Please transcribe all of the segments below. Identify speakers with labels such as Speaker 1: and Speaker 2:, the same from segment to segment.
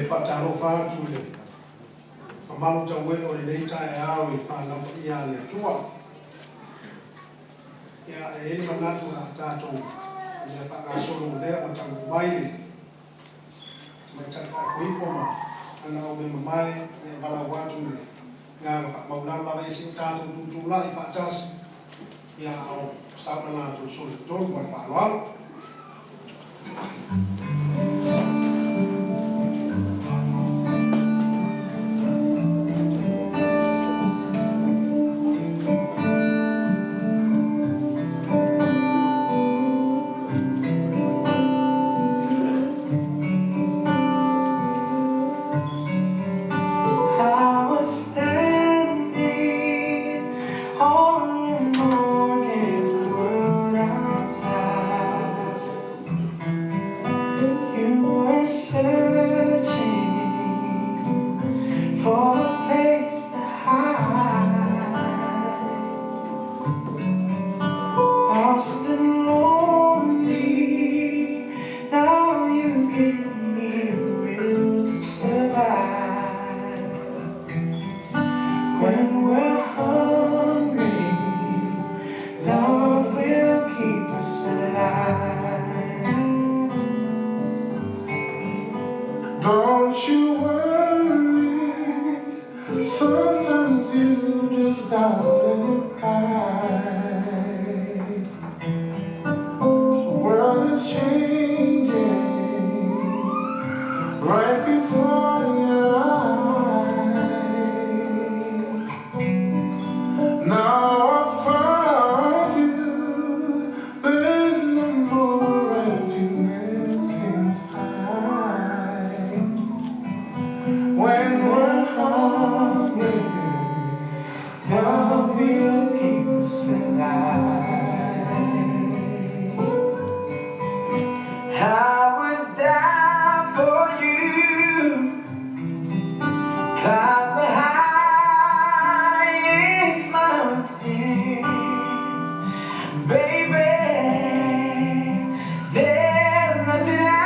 Speaker 1: whataro whātu le. Malu tau e o nei tae au I whanau I a le atua. Ia e eni manatu la tātou. Ia whakasoro lea o tau Moimoi. Mai tai whakuipoma. Ana o me mamai, ia wala watu le. Ngā whakmaurau lawa esi tātou tūtū la I whaatasi. Ia au sauna nātou sole tolu mai whaaloalo.
Speaker 2: Don't you worry, sometimes you just gotta cry. The world is changing right before your eyes. Now I find you, there's no more emptiness inside. When we're hungry, love will keep us alive. I would die for you, climb the highest mountain, baby. There's nothing I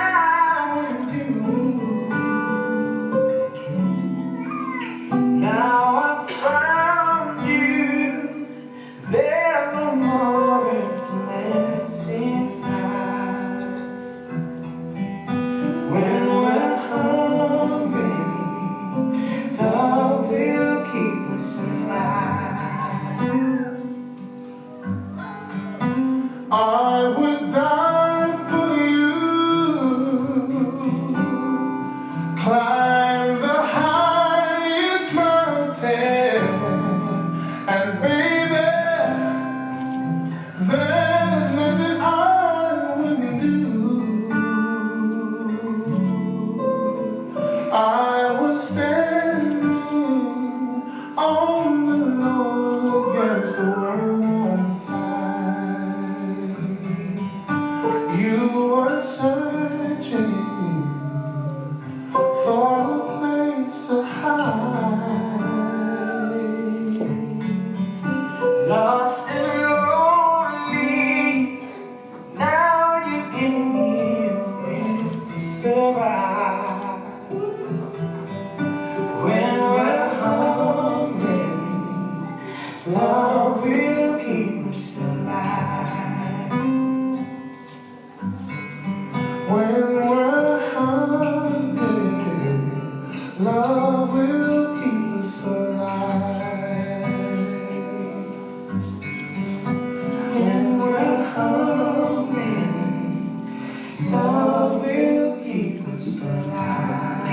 Speaker 2: wouldn't do. Now I found you, there's no more emptiness inside. When we're hungry, love will keep us alive. I would die for you, climb the highest mountain, and baby, there's nothing I wouldn't do. I was standing on the low against the world side. You were searching for a place to hide, lost and lonely. Now you give me a way to survive. When we're hungry, love will keep us alive. When we're hungry, love will keep us alive. When we're hungry, love will keep us alive.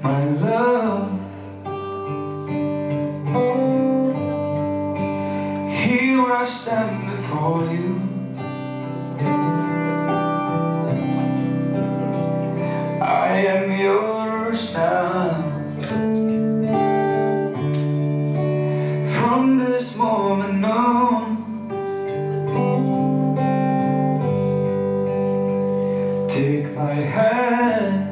Speaker 2: My love, here I stand before you. I am yours now. From this moment on, take my hand.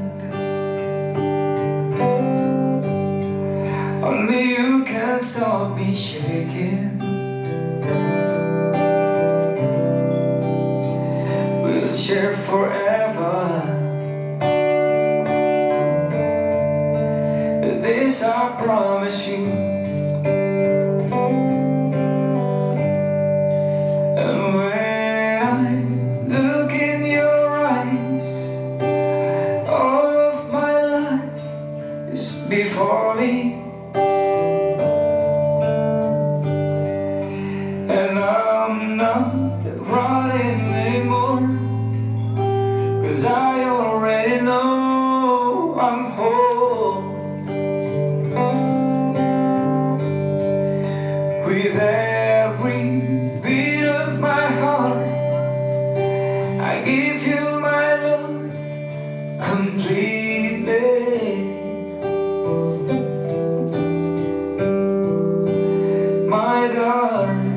Speaker 2: Only you can stop me shaking. this I promise you. And when I look in your eyes, all of my life is before me. And I'm not running anymore, 'cause I already know I'm whole. With every beat of my heart, I give you my love completely. My darling,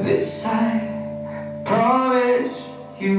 Speaker 2: this I promise you.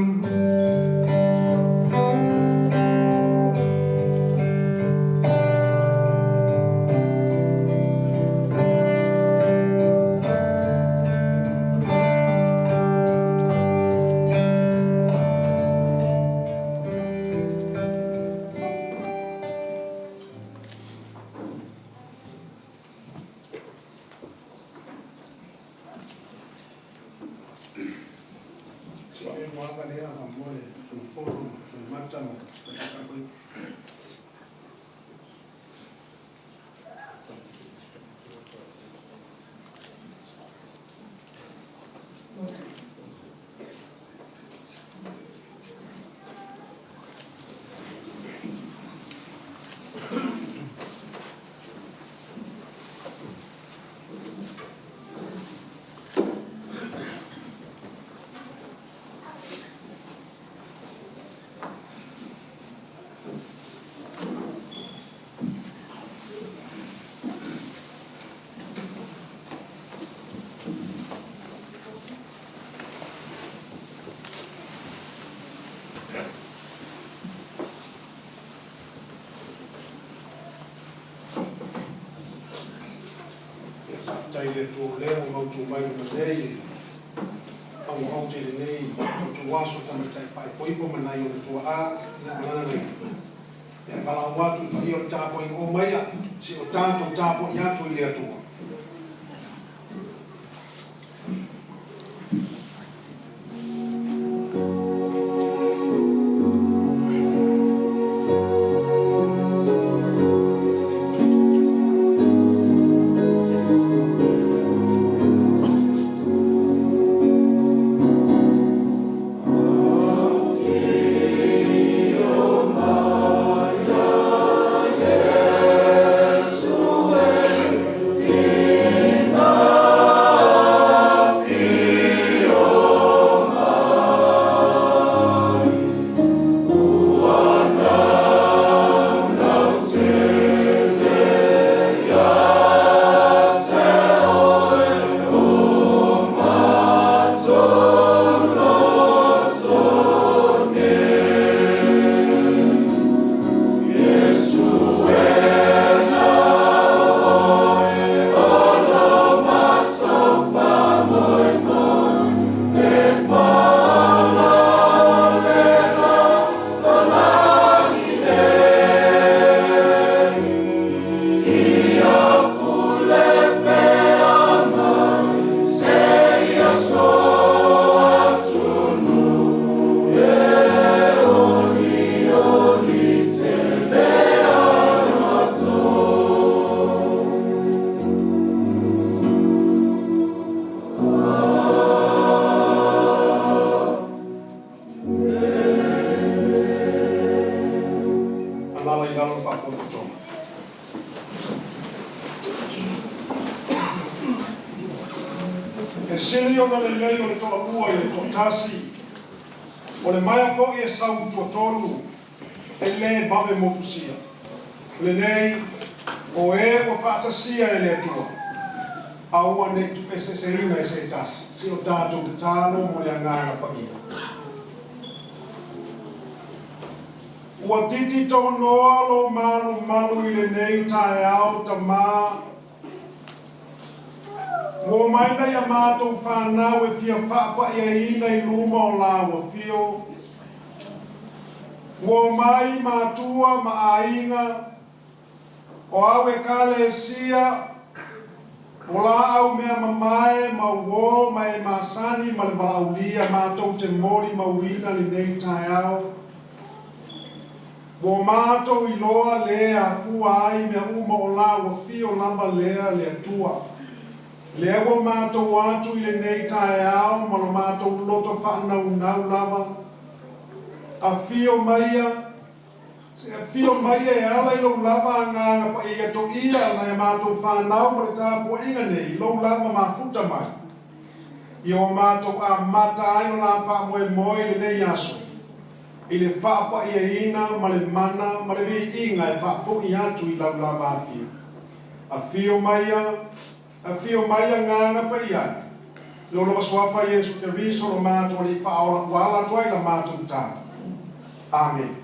Speaker 1: Taile tu leo mau tu mai nei au au te nei tu waso tama tai fai poipo manai o tu a na lana nei e bala watu i o tapo i o mai si o tanto tapo ia tu ile tu e sili o na lei o le toa ua i le toa tasi o le maia foki e sau tua tolu e le babe motusia le nei o e o whaatasia e le atua aua ne tu e se ina e se tasi si o tātou te tāno mo le angana pa ia ua titi tau noa lo malu i le nei tae au ta maa Mo mai na ia mātou whanau e fia whapa ia ina i luma o la ua fio. Moimoi matua maainga o awe kale sia ola au mea mamae mauo mai masani ma le valaulia matou te mori mauina li nei tae au. Mo matou iloa le a fua ai mea uma o la wa fio lava lea le atua. Lea wa matou atu i le nei tae au ma lo matou loto whanau nau lava. A fio maia e ala i lau lava nganga pa i ato ia na e matou whanau ma le tāpua inga nei, lau lava mafuta mai. I o matou a mata ai o la wha Moimoi le nei aso. I le whaapa i e ina ma le mana ma le vi inga e whaafo i atu i lau lava a fio. A fio maia nganga pa i ai. Lolo swafa Yesu te riso lo matou li whaola wala tuai la matou tā. Amen.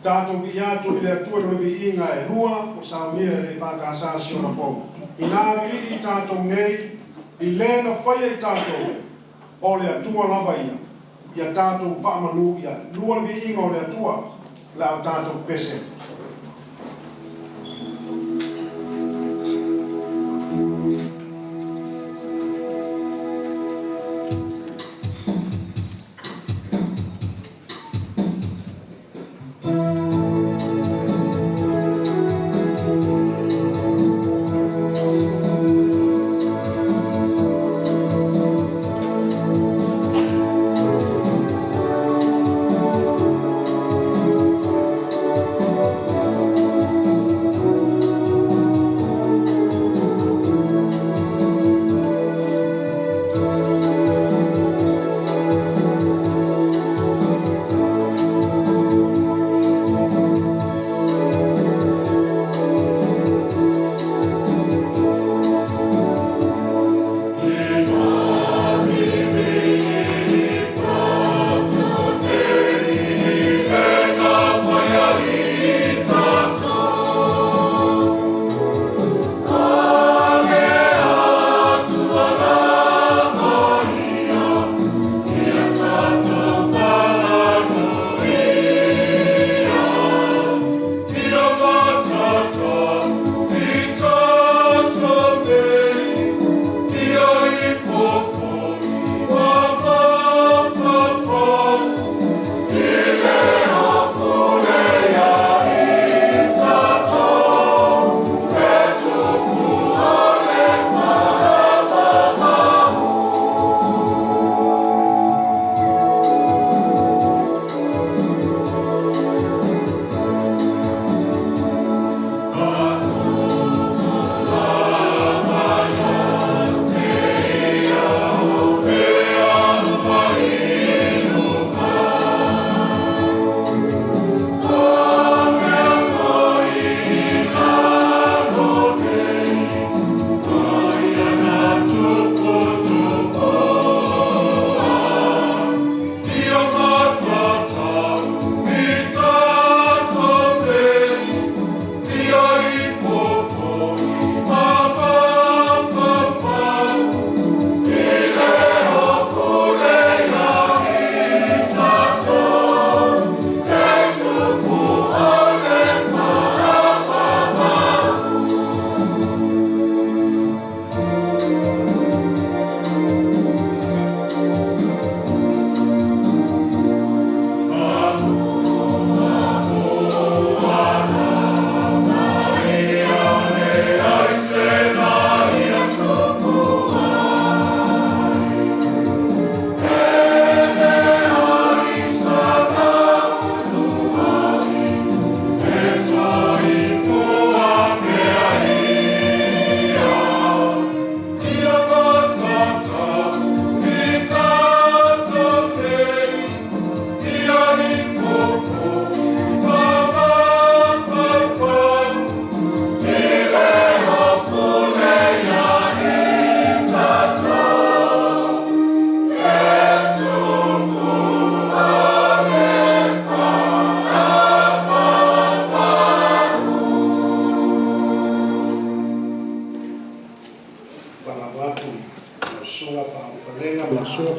Speaker 1: Tātou vi atu i le atua no vi inga e lua o saunia e le whakasa Siona fōu. I nā vi i tātou nei, i lēna whaia i tātou o le atua lava ia. Ia tātou whaamanu ia lua vi inga o le atua la o tātou pese.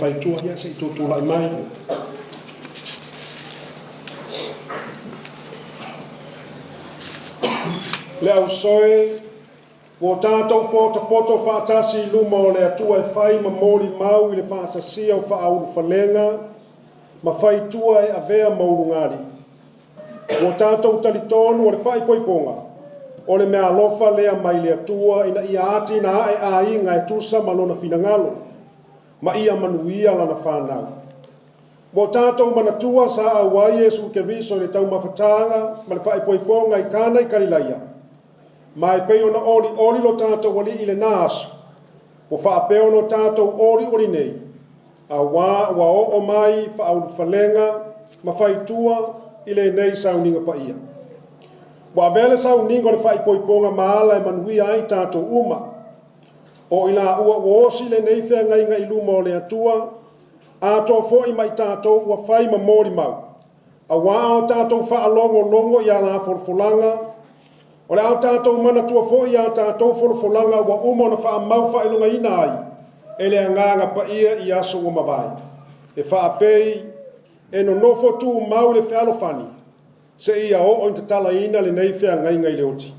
Speaker 1: Faitua ia se tutuailei mai
Speaker 3: Le au soe, o tātou poto whaatasi luma o le atua e whai ma mōri mau i le whaatasia o whaauru whalenga, ma Faitua e avea maurungari. O tātou talitonu o le whai poiponga, o le mea alofa lea mai le atua ina ia ati na ae a inga e tusa malona finangalo, ma ia manuia lana whanau. Mo tātou manatua sa awai Yesu Keriso le tau mawhatanga, ma le whai poiponga i kāna i karilaia. Mai peo na oli lo tātou wali i le nāsu, o whaapeo no tātou oli nei, a wā o mai whaauru whalenga, ma Faitua i le nei sauninga pa ia. Wa vele sauninga le whai poiponga maala e manuia ai tātou uma, o ila ua uosi le nei whea ngainga i luma o le atua, a tō fōi mai tātou ua whai ma mōri mau, a wā o tātou whaalongo i ala forfolanga, o le au tātou mana tua fōi a tātou forfolanga ua uma na wha mau wha ilunga ina ai, e le anganga pa ia i aso ua mawai. E wha apei, e no nofo tū mau le whealofani, se ia o te tala ina le nei whea ngai ngai le oti.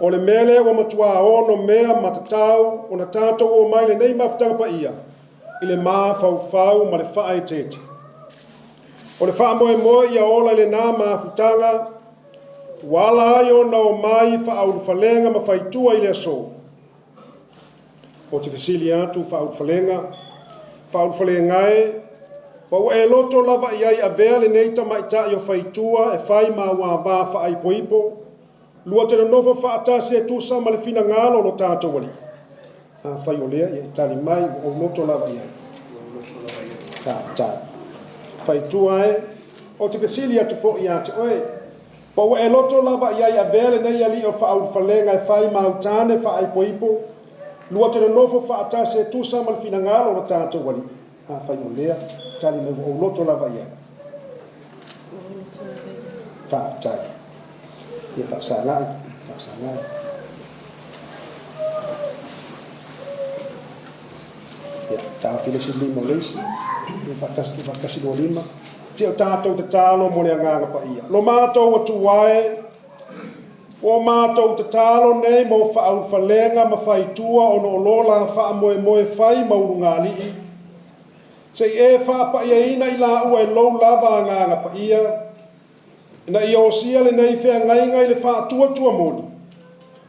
Speaker 3: O le mele ua matua ono mea matatau, o na tātou o mai le nei mawhtanga pa ia, i le maa fau ma le wha e tete. O le wha moe ia ola i le nā maa futanga, wala ai ona o mai whaauru whalenga ma Faitua i le aso. O te whesili atu whaauru whalenga e, pa ua e loto lava i ai a vea le neita maita i o Faitua e whai ma wā wā whaai poipo, lua te nofo whaatasi e tusa ma le fina ngalo lo tātou wali. Whai o lea i e tali mai o loto lava i ai. Faitua e, o te whesili atu fo i ate oe, pa ua e loto lava i ai a vele nei ali o whaauru whalenga e whai mautane whaai poipo, lua te nofo whaatasi e tusa ma le fina ngalo lo tātou wali. Whai o lea, tali mai o loto lava i ai. Whaatai. Ia whaasangai. Ia tāwhile si lima leisi. Ia whaatasi no lima. Te o tātou te tālo mo le anganga pa ia. Lo mātou atu wae, o mātou te tālo nei mo whaauru whalenga ma Faitua o no lola wha moe whai maurunga lii. Se e whaapa ia ina i la ua e lou lava anganga pa ia, ina ia o sia le nei whea ngainga i le whaatua tua moni,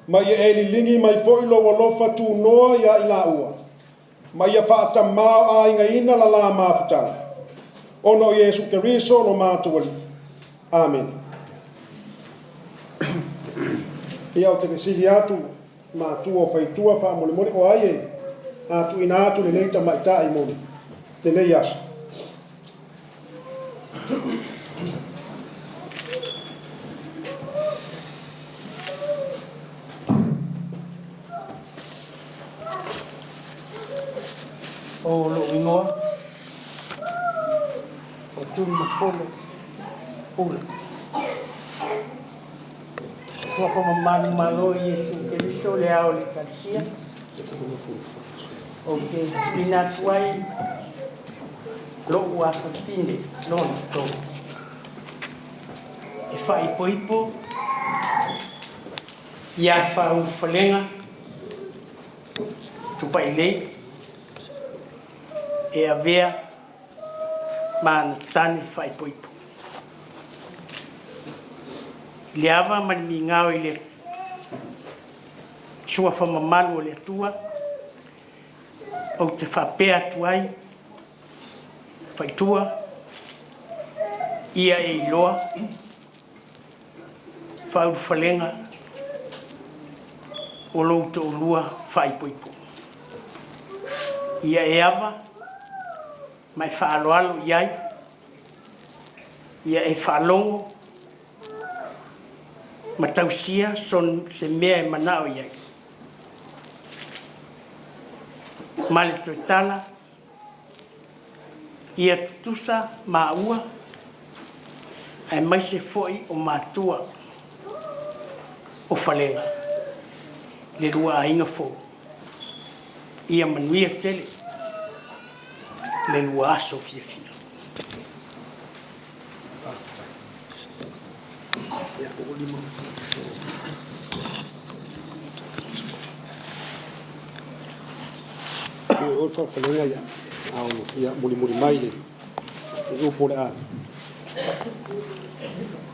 Speaker 3: ma ia e li lingi mai fo i loa lofa tu noa ia i la ua, ma ia whaata mao a inga ina la la mawhutanga. Ono Yesu Keriso no mātua li. Amen. Ia o te mesili atu mātua o Faitua wha mole o aie atu ina atu le neita maita i moni. Te nei aso.
Speaker 4: O lo ingoa. O tūma wholo. Pula. Sua como manu malo Yesu Keriso le ao le kansia. O te inatuai lo ua whakine lona tō. E whai poipo ia whau whalenga Tupuailei e avea mana tane whai poipo. Leava mani mi ngao i le sua whamamalu o le atua o te whapea tuai Faitua ia e iloa whauru whalenga o lou te olua whai poipo. Ia e ava mai whaaloalo iai ia e whaalongo ma tausia son se mea e manao iai. Male toi tala ia tutusa maua ai mai se foi o matua o whalenga le rua ainga fo ia manuia tele le rua aso fia fia.
Speaker 3: o fa falenga ya au ya muli mai le e upo le a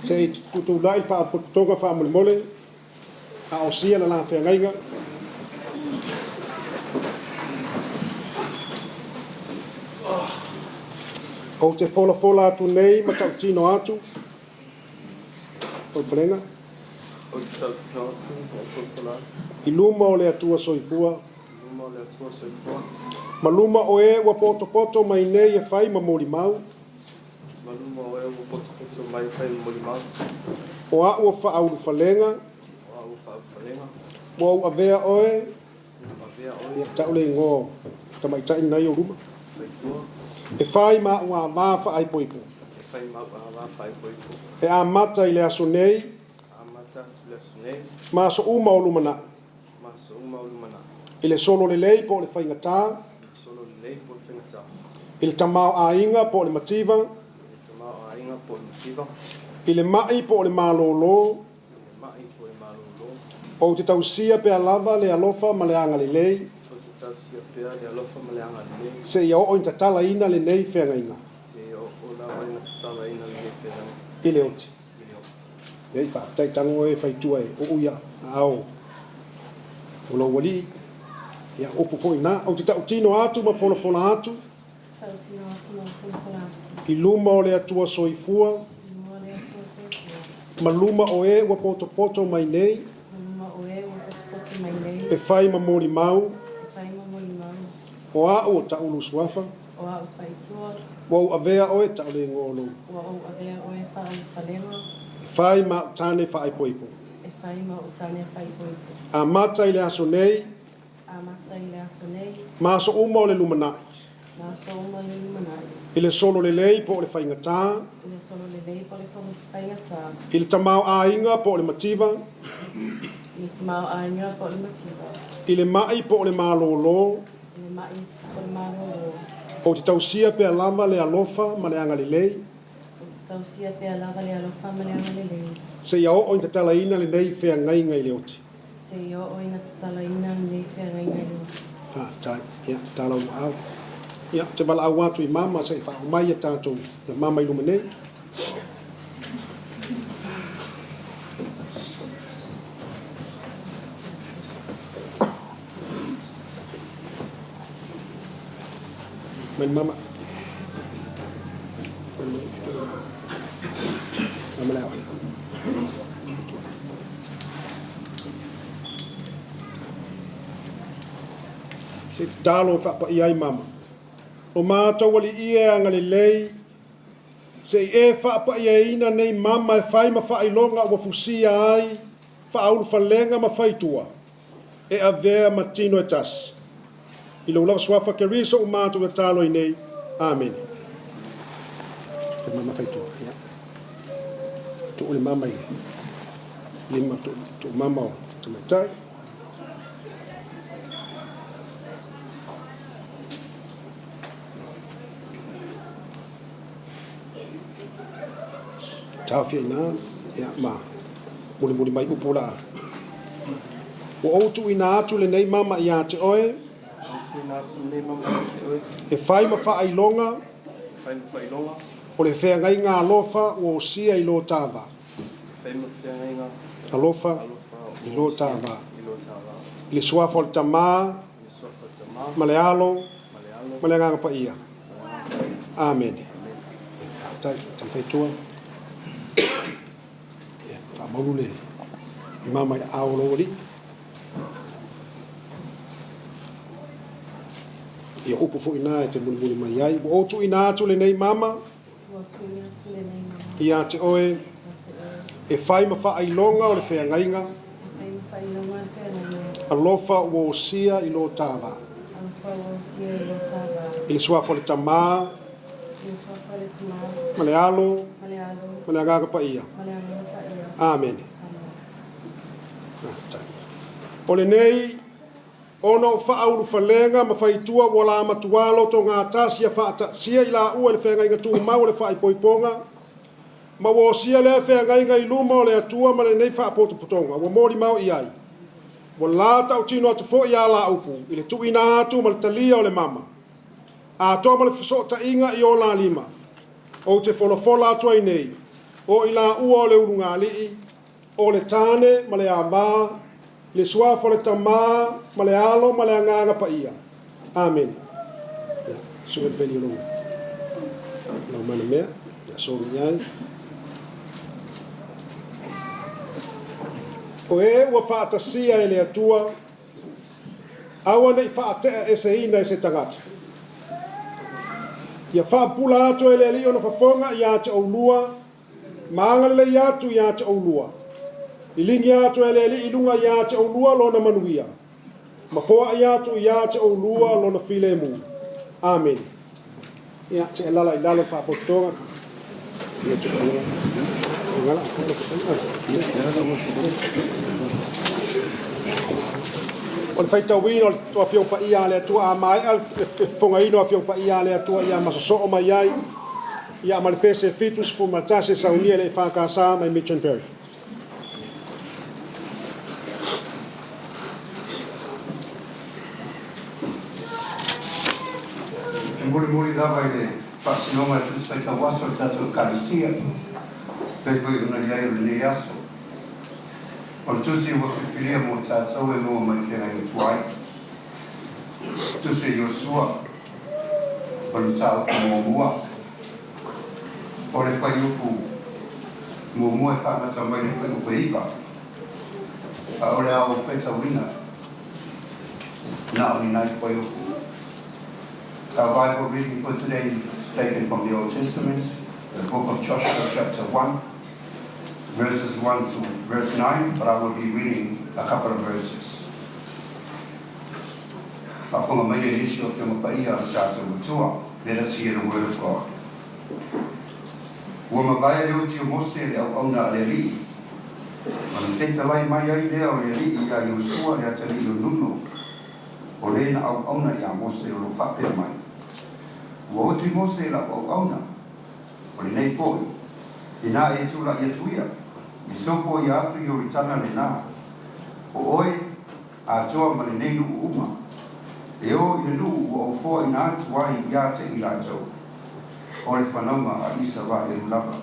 Speaker 3: se tu lai fa tonga fa mole a o sia la fa ngainga o te fola atu nei ma tau tino atu o falenga i luma o le atua soifua ma luma o e ua poto mai nei e fai ma moli mau o a ua whaauru falenga o au avea oe ia tau le ngō tamaitai nei o luma e fai ma ua vā whaai poipo e a mata i le aso nei ma so uma o lumana i le solo le lei po le whaingatā i le tamau a inga po le mativa i le mai po le malolo o te tausia pe alava le alofa ma le anga le lei se ia o inta tala ina le nei whenga inga i le oti ei whaatai tango e Faitua e o uia au o lo wali ia upu fo ina o te tau tino atu ma fola atu i luma o le atua soifua ma luma o e ua poto mai nei e fai ma mori mau o a o ta ulu suafa o au avea o e ta le ngolo e fai ma tane fai poipo a mata i le aso nei ma so uma o le lumanai i le solo le lei po le whaingatā i le tamau a inga po le mativa i le mai po le malolo o te tausia pe alava le alofa ma le anga le lei se ia o inta tala ina le nei whea ngainga i le oti whaatai ia te tala o au ia te wala au atu i mama se wha o mai a tātou ia mama i luma nei mama mama lawa se talo fa pa ai mama o mata wali ia anga le lei se e fa pa ia ina nei mama e fai ma fa ilonga wa fusia ai fa aul falenga ma Faitua e avea matino e tas i lo lava swafa ke riso o mata wa talo nei amen mama Faitua ya tu ole mama ile lima tu mama tu matai tafia ina ya ma muli mai upula o outu ina atu le nei mama ia te oe e fai ma fa ailonga o le whea ngai ngā alofa o sia i lo tāwa alofa i lo tāwa i le suafa o le tamā ma le alo ma le nganga pa ia amen e whaatai tam Faitua maulu le mama i aolo wali ia upu fo ina e te muli mai ai o tu ina atu le nei mama ia te oe e fai ma fa ailonga o le whea ngainga alofa o sia i lo tāwa i le suafa le tamā ma le alo ma le agaga pa ia amen o le nei ono whaauru whalenga ma Faitua wala matualo to ngā tāsia whaatasia i la ua le whenga tū mau le whai poiponga ma wo sia le whenga i luma o le atua ma le nei whaapoto putonga wa mori mau i ai Wala tau tino atu fo ia la upu. Ile tu ina atu mal talia o le mama. A toa mal fiso ta inga i o la lima. O te fola atu ai nei. O ila ua o le urunga alii. O le tane ma le ama. Le suafa le tama ma le alo ma le anganga pa ia. Amen. Ya, suwe veli o longa. Lau mana mea. Ya, soru iai. O e ua whaatasia e le atua, aua nei whaatea e se ina e se tangata. Ia whaapula atu e le ali o na whafonga i ate au lua, maangale i atu i ate au lua. I lingi atu e le ali i lunga i ate au lua lo na manuia. Mafoa i atu i ate au lua lo na file mu. Amen. Ia, se e lala i lalo whaapotonga. Ia te kua. Ngala, o le faitauina o fiong pa ia le atua a mai al fongaino a fiong pa ia le atua ia masoso mai ai ia ma le pese fitus fu maltase saunia le whakasa mai Mitch and Perry.
Speaker 5: Muri lava le pasinoma tu speta waso tato kalisia. Pe foi una dia o le aso. O tusi o fifiria mo tato e mo mai fena i tuai. Tusi Yosua. O le tau mo mua. O le fai upu mo mua e whamata mai le fai upu iwa. A o le au feta wina. Na o ni nai fai upu. Our Bible reading for today is taken from the Old Testament, the book of Joshua chapter 1, verses 1 to verse 9, but I will be reading a couple of verses. Let us hear the word of God. Wo tu Mose la o ona o le nei foi ina e tula ia tuia mi sopo ia atu yo ritana le na o oi a toa ma le nei lu uma e o i lu o fo ina atu ai ia te ila jo o le whanama a isa wa e lava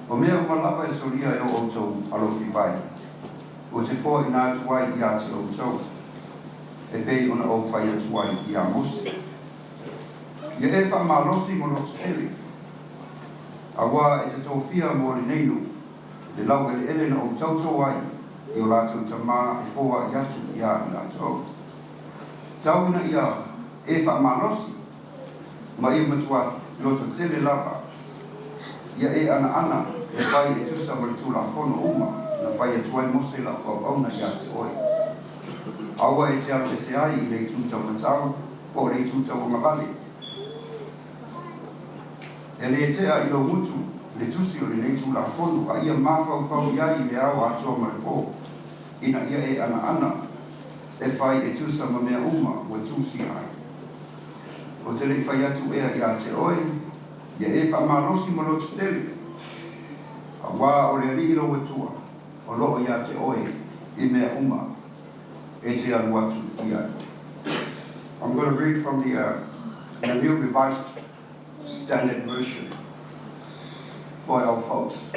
Speaker 5: o mea malapa e soria e o to alo fi vai o te fo ina atu ai ia te o to e pei ona o fai atu ai ia Mose. Ia e wha malosi mo los ele. Awa e te tōwhia mo le neinu. Le lau e ele na o tauto ai. I o lātou tamā e fōa i atu i a i lātou. Tauina ia e wha malosi. Ma i matua loto tele lava. Ia e ana e whai e tusa mo le tūla whono uma. Na whai e tuai mose la o auna i a te oi. Awa e te alo e se ai i le tūtau matau. O le tūtau o mawale. E le tea I lo mutu, le tusi o le nei tūla whonu, a ia mawhau iai le au atoa mai po. Ina ia e ana, e whai e tusa ma mea uma, wa tusi ai. O te le whai atu ea I a te oi, ia e wha marosi ma lo tele. A wā o le riro wa tua, o loo I a te oi, I mea uma, e te alu atu I ai. I'm going to read from the New Revised Standard Version for our folks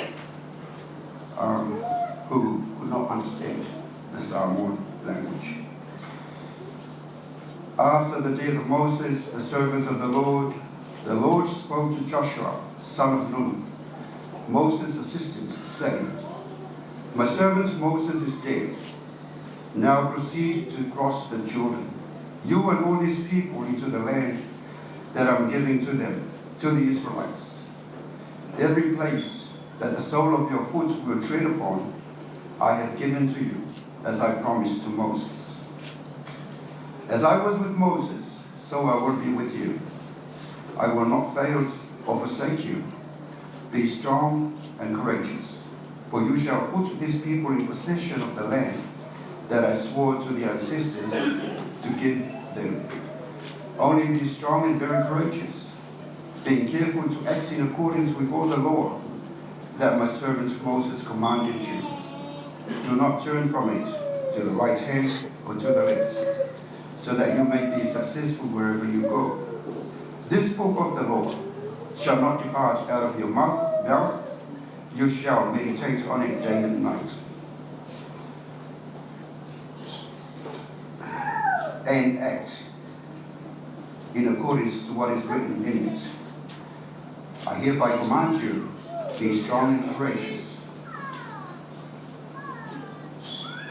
Speaker 5: who could not understand the Samoan language. After the death of Moses, the servant of the Lord spoke to Joshua, son of Nun, Moses' assistant, saying, "My servant Moses is dead. Now proceed to cross the Jordan, you and all these people into the land that I'm giving to them, to the Israelites. Every place that the sole of your foot will tread upon, I have given to you, as I promised to Moses. As I was with Moses, so I will be with you. I will not fail or forsake you. Be strong and courageous, for you shall put these people in possession of the land that I swore to the ancestors to give them. Only be strong and very courageous, being careful to act in accordance with all the law that my servant Moses commanded you. Do not turn from it to the right hand or to the left, so that you may be successful wherever you go. This book of the law shall not depart out of your mouth. You shall meditate on it day and night, and act in accordance to what is written in it. I hereby command you, be strong and courageous,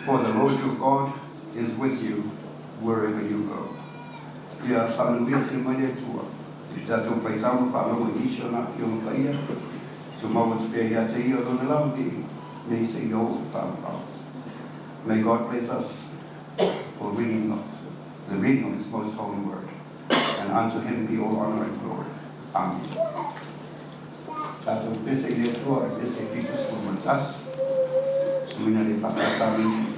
Speaker 5: for the Lord your God is with you wherever you go. Ia whanupia te mai le tua, i tātou whaitama whanau i Siona Fiona Kaia, so mawa te pia ia te ia rona lampi, nei se i o whanau. May God bless us for the reading of His most holy word, and unto Him be all honor and glory. Amen. Tātou pese i le tua, pese i fitus for matas, suina le whakasami.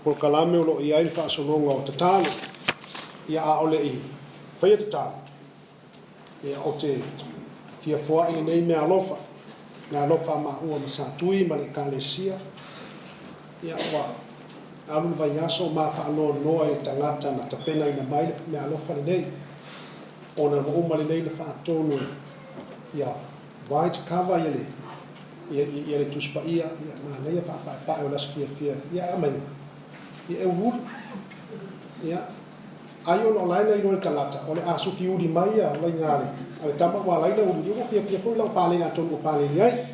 Speaker 3: ko kalame o lo ia i fa so longa o tatalo ia a ole i fai tatalo ia o te fia foa i nei me alofa na alofa ma ua masa tui ma le kalesia ia wa alu vai aso ma fa no no e tangata na tapena ina mai me alofa nei ona mo uma le nei fa tonu ia vai te kava ile ia le tuspa ia na nei fa pa o las fia ia mai ia u ia ayo no laina i no tangata ole asu ki udi mai ia lai ngale ale tama wa laina udi o fia foi la pale nga tonu pale ai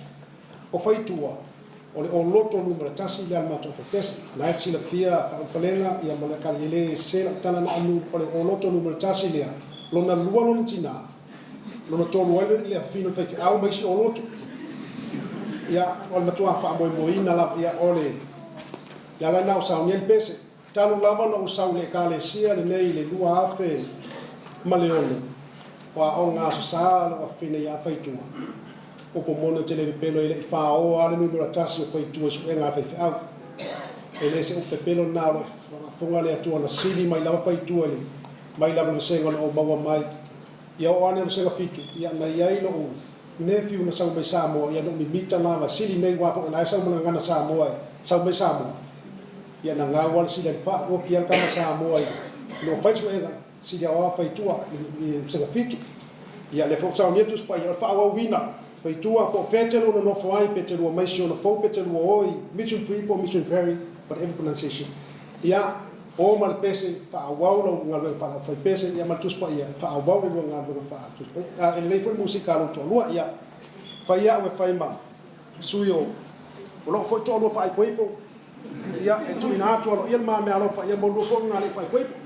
Speaker 3: o Faitua ole o loto numero tasi le alma to fes na etsi la fia falenga ia mo le kaliele se la tana na anu ole o loto numero tasi le lona lua lona tina lona tolu ele le fino fe au mai o loto ia ole matua fa Moimoi na la ia ole ia la na usau ni pese talo lava no usau le kalesia le nei le lua afe maleolo wa o nga so sa la fina ia Faitua o ko mono tele pelo ile fa o ale numero tasi o Faitua so nga fe au ele se o pelo na lo fonga le atu na sili mai lava Faitua le mai lava no senga o maua mai ia o ane se fitu ia na ia ilo o nefiu na sau mai Samoa ia no mi mita lava sili nei wa fo na sau mana ngana Samoa sau mai Samoa ia na ngawal sila fa o kia kama Samoa no faitu ega sila o Faitua se fitu ia le fo sau nietus pa ia fa o wina Faitua ko fetelo no foai petelo mai Siona fo petelo oi mission people mission perry but every pronunciation ia o mal pese fa waulo ngal fa fa pese ia mal tuspa ia fa waulo ngal fa tuspa ele foi musical to lua ia fa ia we fa ma suyo lo foi to lo fa poipo ia e tu ina to lo ia ma me alo fa ia mo lo fo ngal fa poipo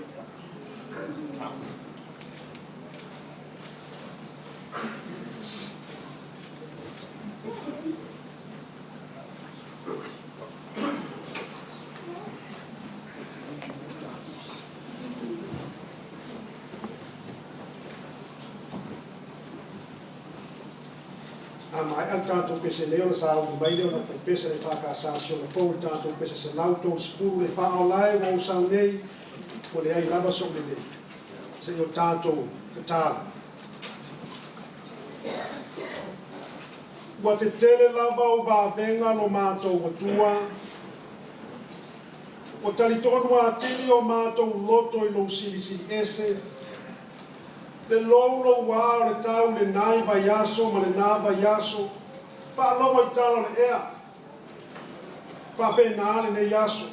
Speaker 3: ai al tanto pese leo sa o vai leo na pese le fa ka sa Siona fo tanto pese se lauto sfulu le fa online o sa nei o le ai lava so le se io tanto total wa te tele lava o va venga no mato o tua o tali tonu a tili o mato loto i lo sili ese le lolo wa le tau le nai vai aso ma le na vai aso fa lo mai talo le ea fa pena le nei aso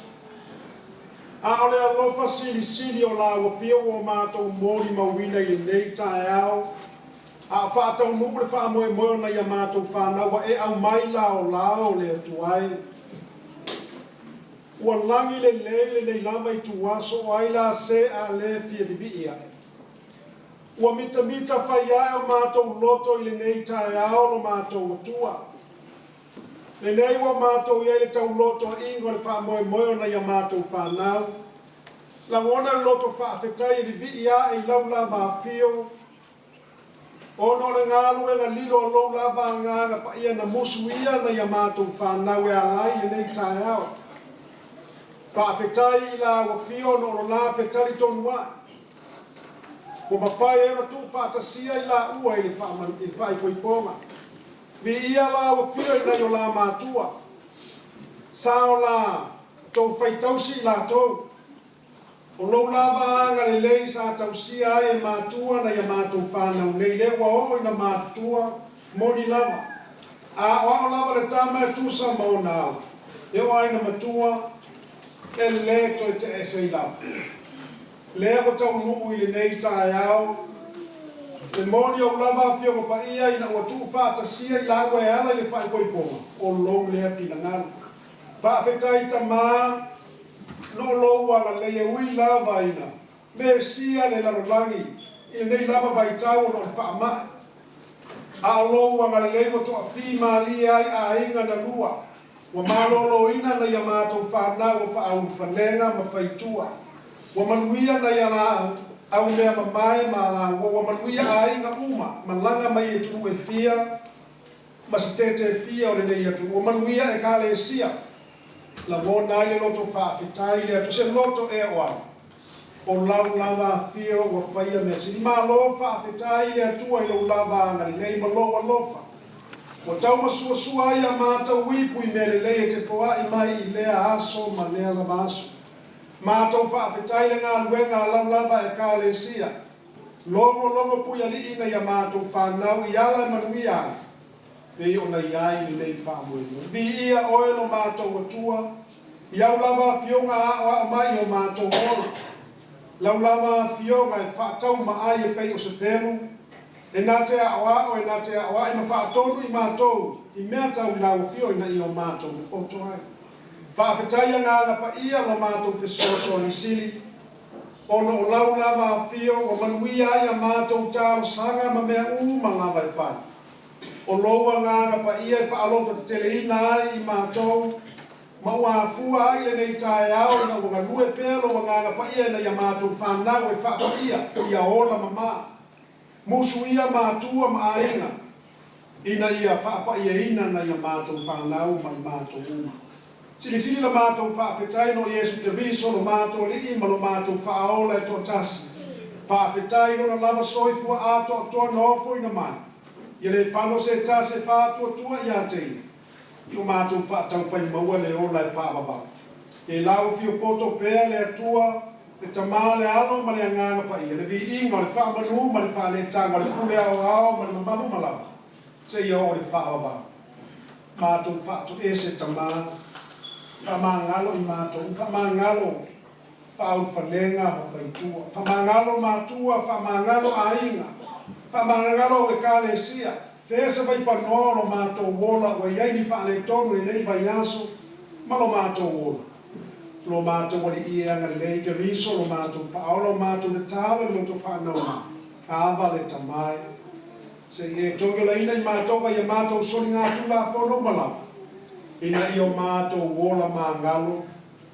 Speaker 3: a ole alo fa sili o la o fio o mato mori ma wina i nei tai au a fa tau mu le fa Moimoi na ia mato fa na wa e au mai la o le tuai ua langi le nei lava i tuaso ai la se a le fia vivia ua mita fai ai o mātou loto i le nei tae ao lo mātou atua. Le nei ua mātou i le tau loto ingo le wha Moimoi na ia mātou whanau. La ngona loto wha awhetai i vi ia i lau la mawhio. Ono le ngālu e ngā lilo o lau la wa ngāga pa ia na musu ia na ia mātou whanau e alai i nei tae ao. Wha awhetai i la wafio no lo la awhetai tonua. Ko mawhai e na tū whātasia i la ua i le whai koiponga. Vi ia la wafio i nei o la mātua. Sao la tau whaitausi i la tau. O lau la vaanga le lei sa tausia e mātua na ia mātou whanau. Nei le wa o i na mātua moni lava. A o lava le tama e tūsa mau nāla. E o aina matua e le to te ese i lava. Le ko tau nuu i le nei tae au. Le moni o lava fio ko pa ia i na ua tuu whātasia i la ua e ala i le whai koiponga. O lou lea fina ngana. Whaafetai ta maa. No lou ala le e ui lava ina. Me sia le larolangi. I le nei lava vai tau o no le whaama. A lou ala le leo toa whima li ai a inga na lua. Wa malolo ina na ia mātou whanau o whaau whanenga ma Faitua. Wa manuia na ia la au mea mamai ma la wa manuia a inga uma. Malanga mai e tunu e fia. Ma se tete fia o le nei atu. Wa manuia e ka le sia. La wona ile loto whaafitai le atu se loto e oa. O lau lava fio wa whaia me sini malo whaafitai le atua i lau lava ngari nei maloa lofa. O tau masua sua ia mata wipu i mele lei e te whoa i mai i lea aso ma lea lava aso. Mātou whaafetai le ngā luenga lau lava e kā le sia. Longo puia li ina ia mātou whanau i ala e manui ai. Pei o na iai ni nei whaamui. Vi ia oelo mātou atua. Iau lava fionga a mai o mātou ora. Lau lava fionga e whaatau ma ai e pei o se pelu. E nā te aoa o e nā te aoa e ma whaatonu i mātou. I mea tau i lau fio ina i o mātou o poto ai. Whaafetai ngā ngapa ia la mātou whesoso ni sili. Ono o lau lava fio o manui ai a mātou tāro sanga ma mea ma lava e whai. O loa ngā ngapa ia e whaalota teleina ai i mātou. Ma ua fua ai le nei tae au na wanga lue pelo wa ngā ngapa ia na ia mātou whanau e whaapa ia ia ola mama. Musu ia mātua ma ainga. Ina ia whaapa ia ina na ia mātou whanau ma mātou uma. Sili la mātou whaafetai no Yesu te riso lo mātou li ima lo mātou whaaola e tō tasi. Whaafetai no na lava soifua ato atoa na ofo ina mai. Ia le whano se tase whaatua tua ia te ia. Io mātou whaatau whai maua le ola e whaababau. E lau fio poto pēa le atua, le tamā le alo ma le anganga pa ia. Le vi inga le whaamanu ma le whaale tanga le pule ao ma le mamalu malawa. Se ia o le whaababau. Mātou whaatou e se tamā. Whamangalo i mātou, whamangalo whaau whalenga ma Faitua, whamangalo mātua, whamangalo ainga, whamangalo e kālesia, whesa vai panoro mātou wola, wa iai ni whaale tonu i nei vai aso, ma lo mātou wola. Lo mātou wali ianga le lei ke riso, lo mātou whaolo mātou le tāla, lo to whanau ma, āwa le tamai. Se e tongela ina i mātou ka i mātou soli ngā tula whono malawa. Ina i o mātou wola māngalo,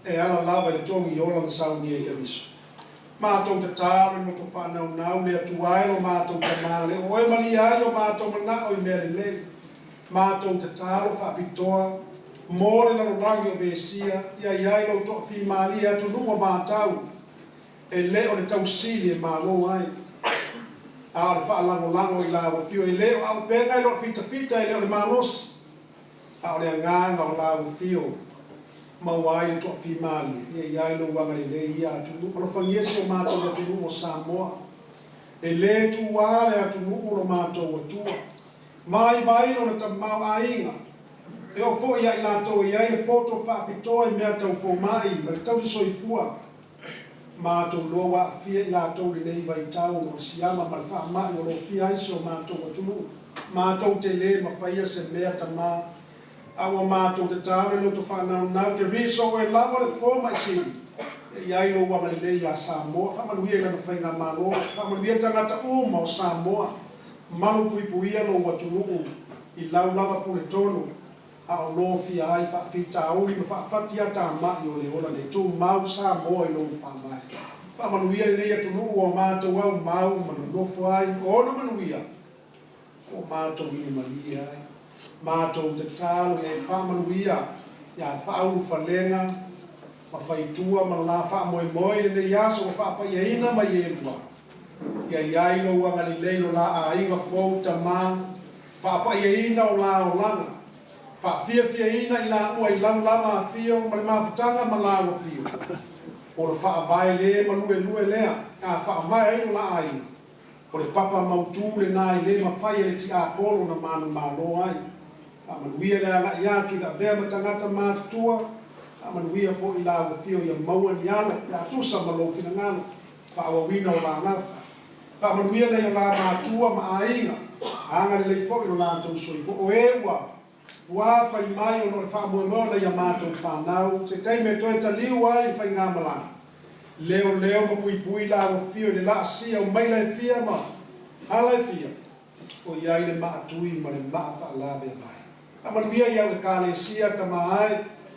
Speaker 3: e ala lava i tongi i ola na sauni e keriso. Mātou te tāre no to whanau nau, le atuai lo mātou te māle, o e mali ai o mātou mana o i mere lei. Mātou te tāre whapitoa, mōre laro rangi o vesia, ia iai lo to whi mali atu nunga mātau, e le o le tau sili e mālo ai. A le whaalango i lawa fio, e le o au pēngai lo fita e le o le mālosi. A ole nganga o lau fio mawai to fi mali e ia no wanga le ia tu no fangesi o mato le tu o Samoa e le tu wale atu no o mato o tu mai vai no ta mau ainga e o fo ia ina to ia le poto fa pito e mea tau fo mai le tau so i fua mato loa fie la to le nei vai tau o siama ma fa ma o lo fia iso mato o tu mato te le ma faia se mea ta ma awa mātou te tāre no to whanau nau te riso e lawa le forma i siri. E iai no wamale lei a Samoa, whamanuia i lana whainga māloa, whamanuia tangata uma o Samoa, malu puipuia no watunuu i lau lava pule tonu, a o lo fia ai whaafita auri ma whaafati ata mai o le ola le tū mau Samoa i lo whamai. Whamanuia i lei atunuu o mātou au mau manu nofo ai, o ono manuia, o mātou i malia ai. Mātou te tālo e whamanuia, ia whauru whalenga, ma Faitua, ma la wha Moimoi, e nei aso o whaapa ia ina mai e mua. Ia iailo wanga li leilo la a inga fau ta mā, whaapa ia ina o la o langa. Whaafia ina i la ua i lang lama a fio, ma le mawhutanga ma la o fio. O le whaavai le, ma lue lea, a whaamai aino la a ina. O le papa mautu le nā i le ma whai e ti a polo na manu mālo ai. A manuia le ala i atu i la vea ma tangata mātutua. A manuia fo i la wa fio i a maua ni ala. I atusa ma lo fina ngana. Whaawawina o la ngafa. Wha manuia le i la mātua ma a inga. Anga le lei fo i lo la tau soi fo. O ewa. Fua whai mai o no le wha moe le i a mātua whanau. Se tei me toi ta liu ai i whai ngā malana. Leo ma pui la wa fio le la sia o mai lai fia ma. Hala e fia. O iai le maa tui ma le maa wha lawe a mai. A manuia i au le kāle sia ta mai.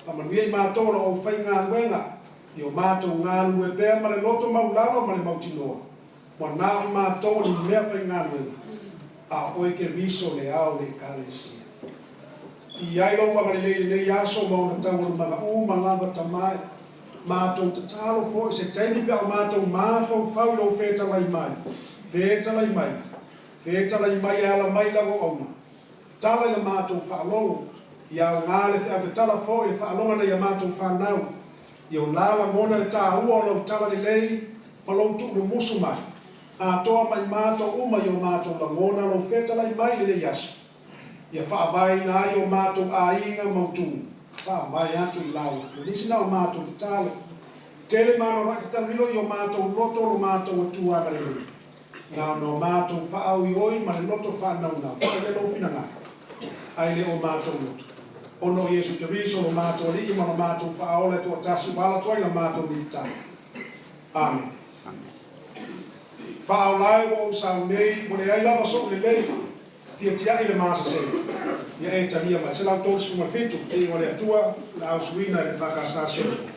Speaker 3: A manuia i mātora o whai ngā luenga. I o mātou ngā lue bea ma le loto maulalo ma le mautinoa. Mo nā i mātou ni mea whai ngā luenga. A oe ke riso le au le kāle sia.
Speaker 1: I ai lau wangare nei aso mau na tau o mga malava tamai. Mātou te talo fo, se teini pe au mātou māwhau whau lo whetalai mai. Whetalai mai. Whetalai mai ala mai lago auna. Tala le mātou whaalou. Ia o ngāle te ave tala fo, i whaalonga na ia mātou whanau. Ia o lala mona le tā ua o lau tala le lei, ma lau tuk no musu mai. A toa mai mātou uma i o mātou la mona lau whetalai mai le yasu. Ia whaavai na ai o mātou a inga mautu. Whaavai atu i lau. Nisi na o mātou te tala. Tele mano raki talilo i o mātou loto o mātou atu agare le. Ngā no mātou whaau i oi, ma le loto whanau na. Whaile lo fina ngā. Ai le o mātou loto. Ono Yesu Kiriso o mātou li ima no mātou whaole to atasi wala toai na mātou ni tai. Amen. Whaau lai o sau nei, mo le ai lava so le lei, tia tia i le māsa se. Ia e tahia mai, se lau tōs kunga fitu, te o le atua, la au suina le whakastasio.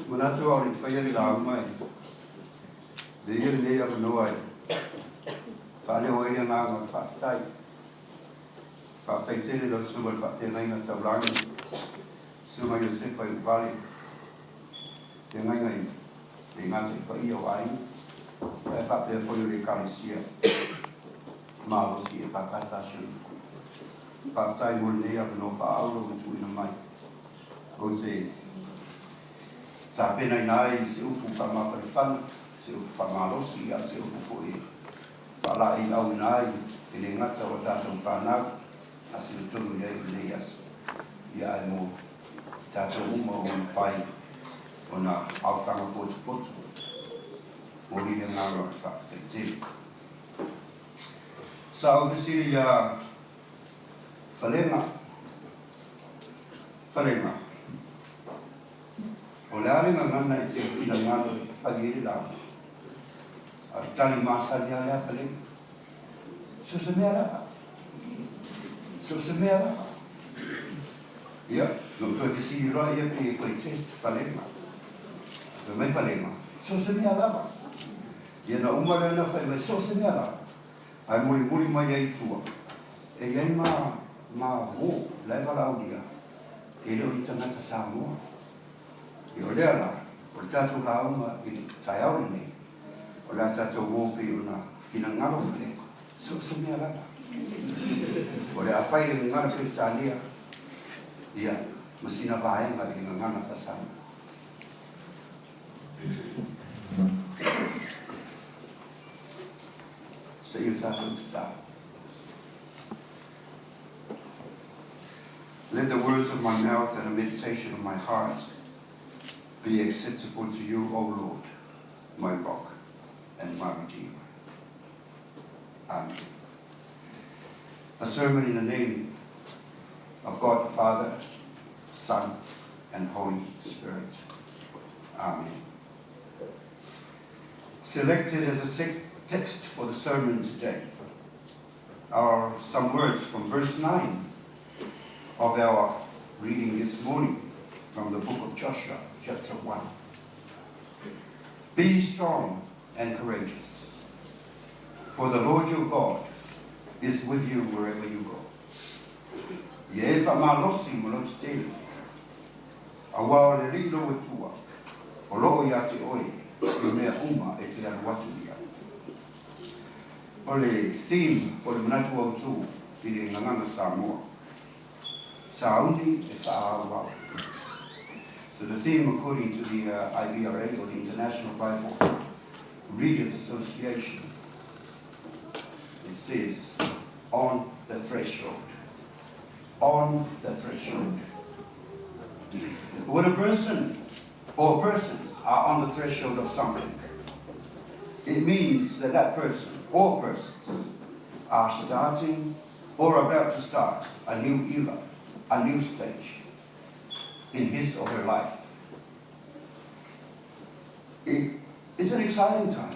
Speaker 5: Manatu au whaiari la mai. Vegere nei ap noai. Whale o ere ngā ngā whaftai. Whaftai tere lo suma whaftai ngā taurangi. Suma i o sepa i vale. Te ngai ngai. Te ngātai whai o ai. E whaftai a whoi o re kālesia. Māosi e whakasa shuru. Whaftai mo nei ap no whaauro o tuina mai. O te sa pena nai se upu whamawhariwhana, se upu whamalosi ia se upu koe whala i au nai e le ngata o tātou whanau a se tonu iei nei asu ia e mō tātou uma o whai o nā awhanga potu potu o rire ngāra whakatei te. Sa ofisiri ia whalenga o le arenga ngana i te ina ngana whaliere la. A tali māsari a lea whalenga. So se mea la. So se mea la. Ia, no toi kisiri roa ia pe koe test whalenga. Pe mai whalenga. So se mea la. Ia na umare ana whalenga. So se mea la. Ai muri mai ai tua. E iei ma ho, laiva laudia. E leo i tangata Samoa. I o lea la, o le tātou la uma i tai aure nei, o lea tātou wōpi o na fina ngaro whalenga, so mea lata. O lea whai e ngana pe tālia, ia, masina vāenga i ngana whasana. Se i o tātou te tā. Let the words of my mouth and the meditation of my heart be acceptable to you, O Lord, my rock and my redeemer. Amen. A sermon in the name of God the Father, Son, and Holy Spirit. Amen. Selected as a text for the sermon today are some words from verse 9 of our reading this morning from the book of Joshua, chapter 1. Be strong and courageous, for the Lord your God is with you wherever you go. Ye whamalosi moloti tele, a wao le rilo e tua, o loo ia te oe, i mea uma e te aruatu ia. O le theme o le manatu au tū, i le nganganga Samoa. Sauni e whaawau. So the theme, according to the IBRA, or the International Bible Readers Association, it says, on the threshold. On the threshold. When a person or persons are on the threshold of something, it means that that person or persons are starting or about to start a new era, a new stage in his or her life. It's an exciting time.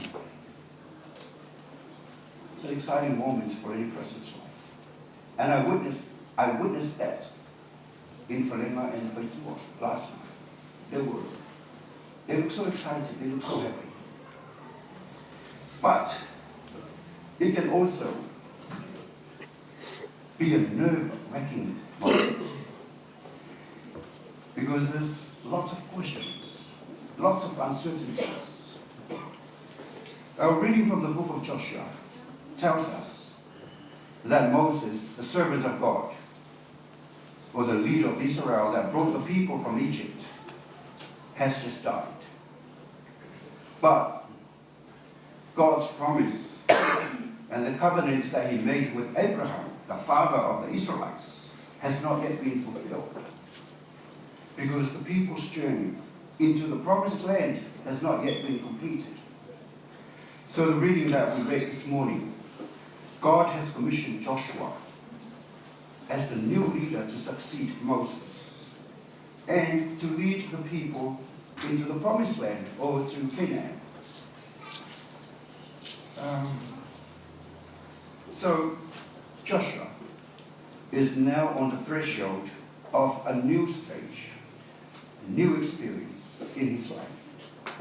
Speaker 5: It's an exciting moment for any person's life. And I witnessed I witnessed that in Whalenga and Faitua last night. They look so excited, they look so happy. But it can also be a nerve-wracking moment because there's lots of questions, lots of uncertainties. Our reading from the book of Joshua tells us that Moses, the servant of God, or the leader of Israel that brought the people from Egypt, has just died. But God's promise and the covenant that he made with Abraham, the father of the Israelites, has not yet been fulfilled. Because the people's journey into the promised land has not yet been completed. So the reading that we read this morning, God has commissioned Joshua as the new leader to succeed Moses and to lead the people into the promised land or to Canaan. So Joshua is now on the threshold of a new stage, a new experience in his life.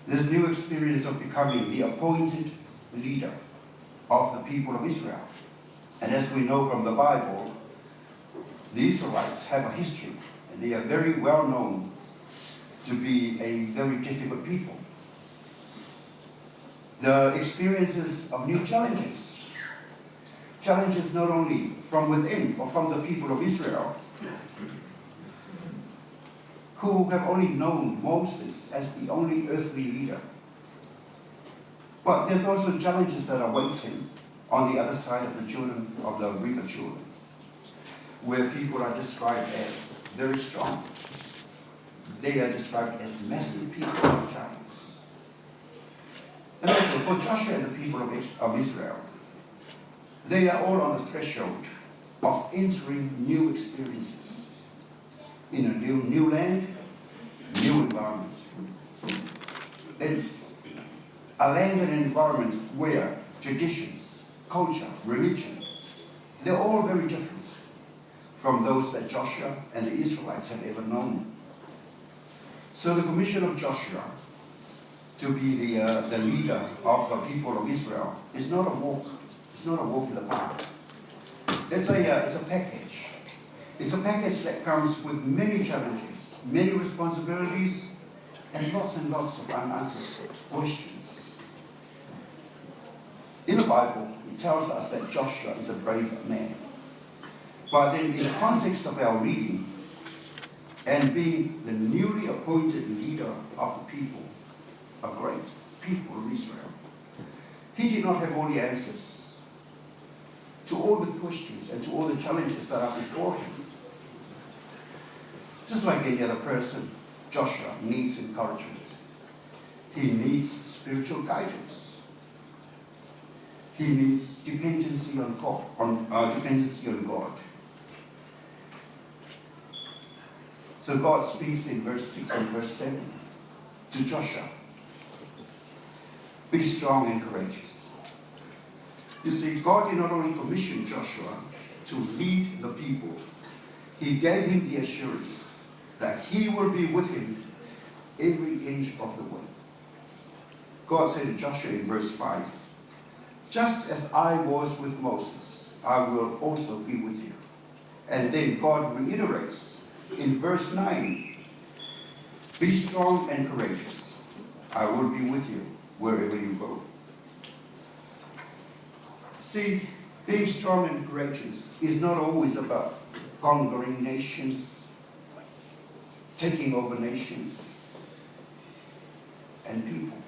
Speaker 5: This new experience of becoming the appointed leader of the people of Israel. And as we know from the Bible, the Israelites have a history, and they are very well known to be a very difficult people. The experiences of new challenges. Challenges not only from within or from the people of Israel, who have only known Moses as the only earthly leader. But there's also challenges that await him on the other side of the Jordan, of the river Jordan, where people are described as very strong. They are described as massive people, giants. And also for Joshua and the people of Israel, they are all on the threshold of entering new experiences in a new land, new environment. It's a land and an environment where traditions, culture, religion, they're all very different from those that Joshua and the Israelites had ever known. So the commission of Joshua to be the leader of the people of Israel is not a walk. It's not a walk in the park. It's a package. It's a package that comes with many challenges, many responsibilities, and lots of unanswered questions. In the Bible, it tells us that Joshua is a brave man. But then in the context of our reading, and being the newly appointed leader of the people, a great people of Israel, he did not have all the answers to all the questions and to all the challenges that are before him. Just like any other person, Joshua needs encouragement. He needs spiritual guidance. He needs dependency on God. So God speaks in verse 6 and verse 7 to Joshua. Be strong and courageous. You see, God did not only commission Joshua to lead the people, he gave him the assurance that he will be with him every inch of the way. God said to Joshua in verse 5, just as I was with Moses, I will also be with you. And then God reiterates in verse 9, be strong and courageous. I will be with you wherever you go. See, being strong and courageous is not always about conquering nations, taking over nations and people.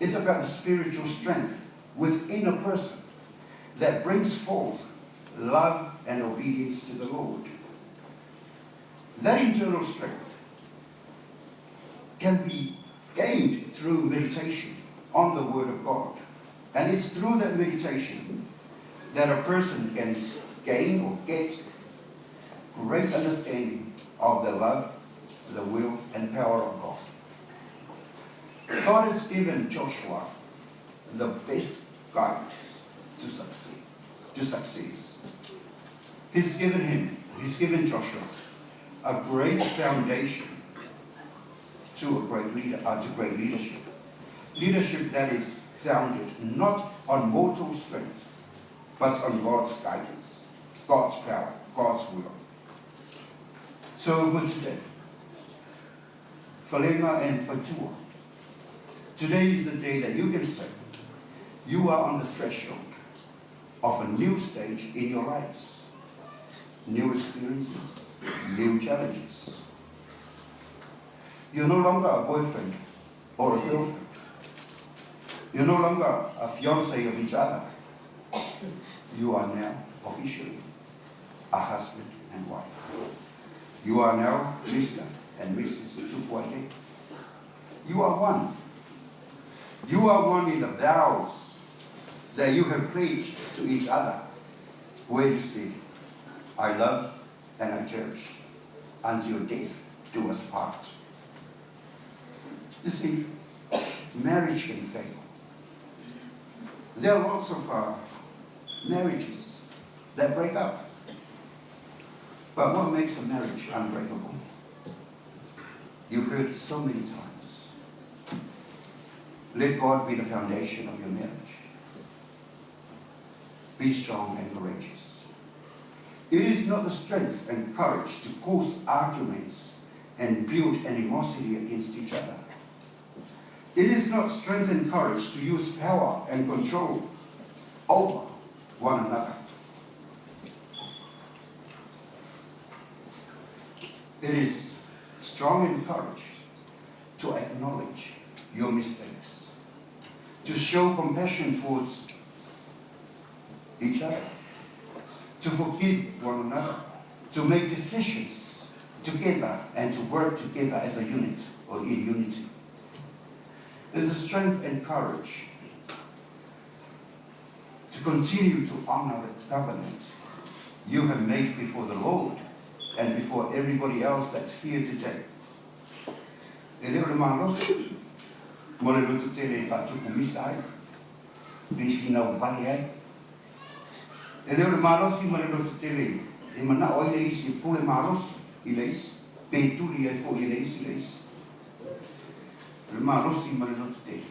Speaker 5: It's about spiritual strength within a person that brings forth love and obedience to the Lord. That internal strength can be gained through meditation on the Word of God. And it's through that meditation that a person can gain or get great understanding of the love, the will, and power of God. God has given Joshua the best guide to succeed. He's given Joshua a great foundation to great leadership. Leadership that is founded not on mortal strength, but on God's guidance, God's power, God's will. So for today, Whalenga and Faitua, today is the day that you can say you are on the threshold of a new stage in your lives. New experiences, new challenges. You're no longer a boyfriend or a girlfriend. You're no longer a fiancé of each other. You are now officially a husband and wife. You are now Mr. and Mrs. Tupuailei. You are one. You are one in the vows that you have pledged to each other, where you said, I love and I cherish until death do us part. You see, marriage can fail. There are lots of marriages that break up. But what makes a marriage unbreakable? You've heard it so many times. Let God be the foundation of your marriage. Be strong and courageous. It is not the strength and courage to cause arguments and build animosity against each other. It is not strength and courage to use power and control over one another. It is strong and courage to acknowledge your mistakes, to show compassion towards each other, to forgive one another, to make decisions together and to work together as a unit or in unity. There's a strength and courage to continue to honor the covenant you have made before the Lord and before everybody else that's here today. E leo le malosi, mo le lutu tele whatuku misa ai, bifina o vale ai. E leo le malosi mo le lutu tele, e mana o ile isi pule malosi, ile isi, pe tuli ai fo ile isi, ile isi. Le malosi mo le lutu tele,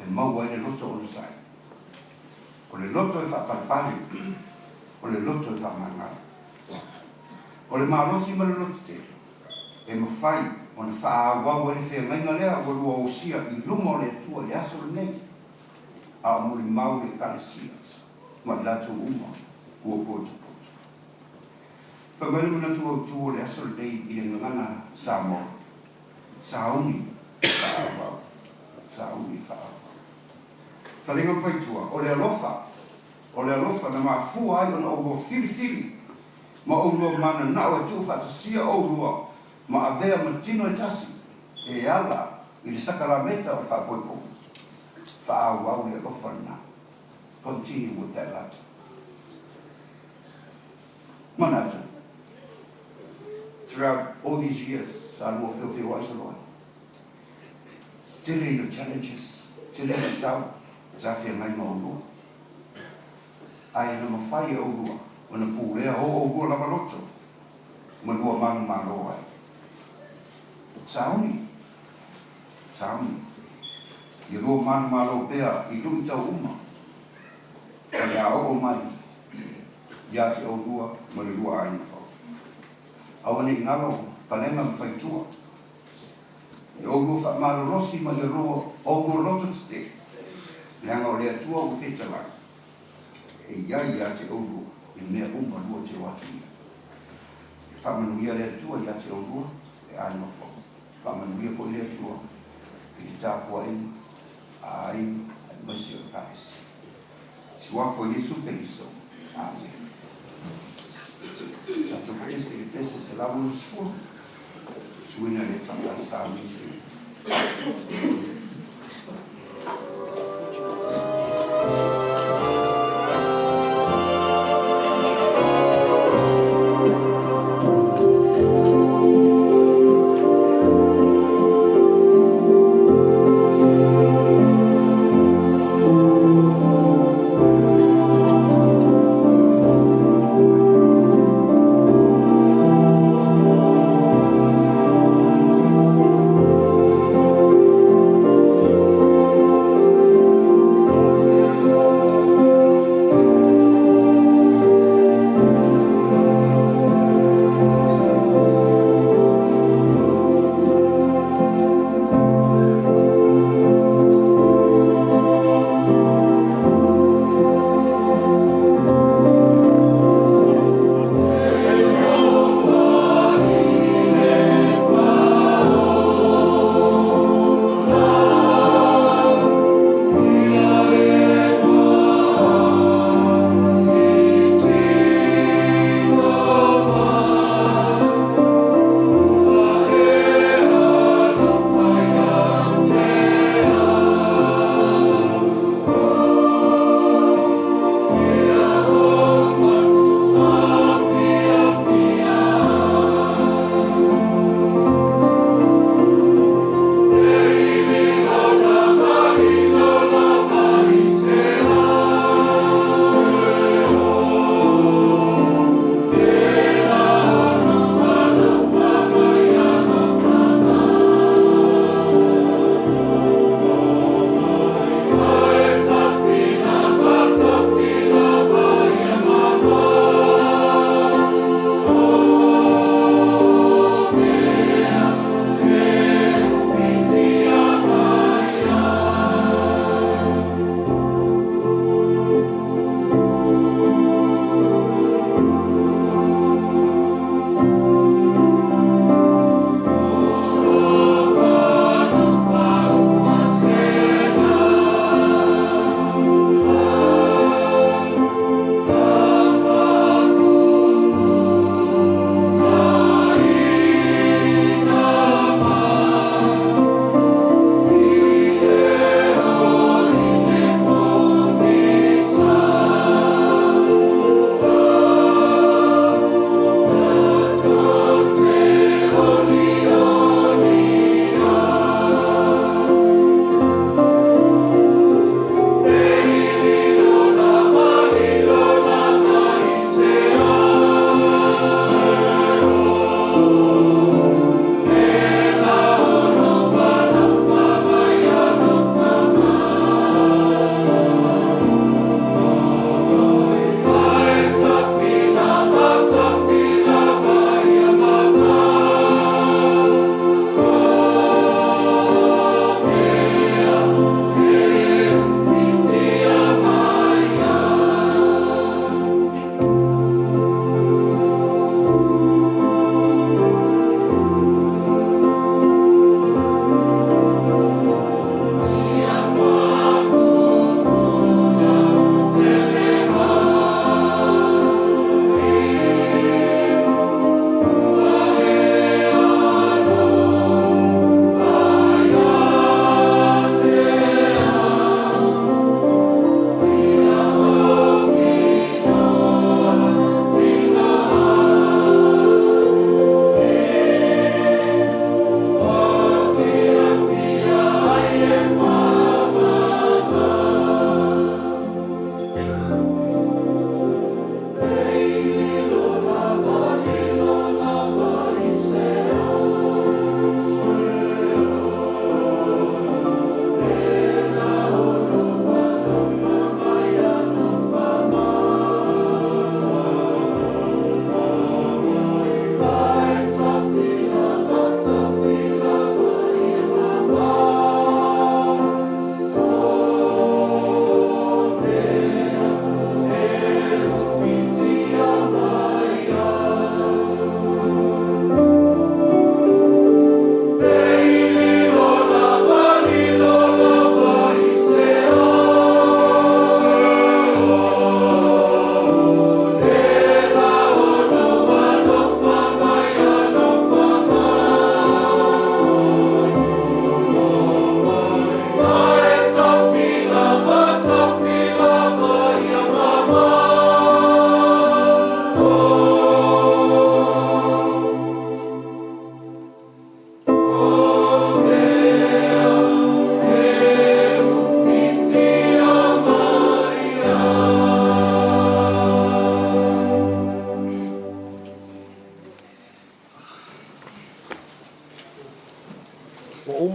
Speaker 5: e mau ai le loto o le sai. O le loto e whapalpali, o le loto e whamangara. O le malosi ma le loto te, e mawhai, o na whaawau e whea mainga lea, o lua o sia I luma o le atua le aso le nei, a o muli mau le kare sia, ma Latu uma, ua poto poto. Pa mai luna tua le aso le nei, I le ngana Samoa, Sauni, whaawau, Sauni whaawau. Whalenga Faitua, o le alofa na mafua ai o na o fili, ma oulua mana nao e tu whatasia oulua, ma avea matino e tasi, e ala I le sakalameta o whapoipo. Whaau le alofa na. Continue with that life. Manata. Throughout all these years, Samoa filthy waisaloi. Tele your challenges, tele the tau, zafia mai maulua. Ai na mawhai oulua. O na pūlea o ua lama loto, ma lua manu maro ai. Sauni. I lua manu maro pea I tui tau uma. O le a o mai, ia te o lua, ma le lua aina whau. Awane I ngalo, Whalenga Faitua. I o lua wha maro rosi ma le lua o lua loto te. Le anga o le atua o whetalai. E ia te o lua. I mea umba lua te watu ia. Whamanuia lea tua ia te aurua, e aina whau. Whamanuia fo lea tua, I Tupuailei, a aina, a maisi o kāisi. Si wafo Yesu Keriso. Amen. Tato whaese I pese se lawa usfua, suina le whakasa amite.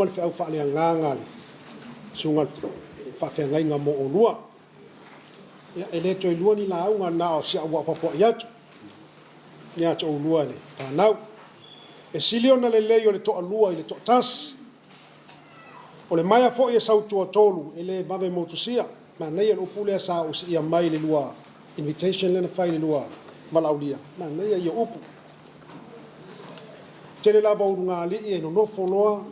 Speaker 3: mal fa au fa le nganga le sunga fa fe ngai nga mo olua ya ele to lua ni la nga na o sia wa popo ya ya to olua le fa nau e siliona le leo le to alua le to tas o le maya fo e sau to tolu ele vave motusia ma nei o pule sa o sia mai le lua invitation le na fai le lua malaulia ma nei ia upu tele lava urunga li e no foloa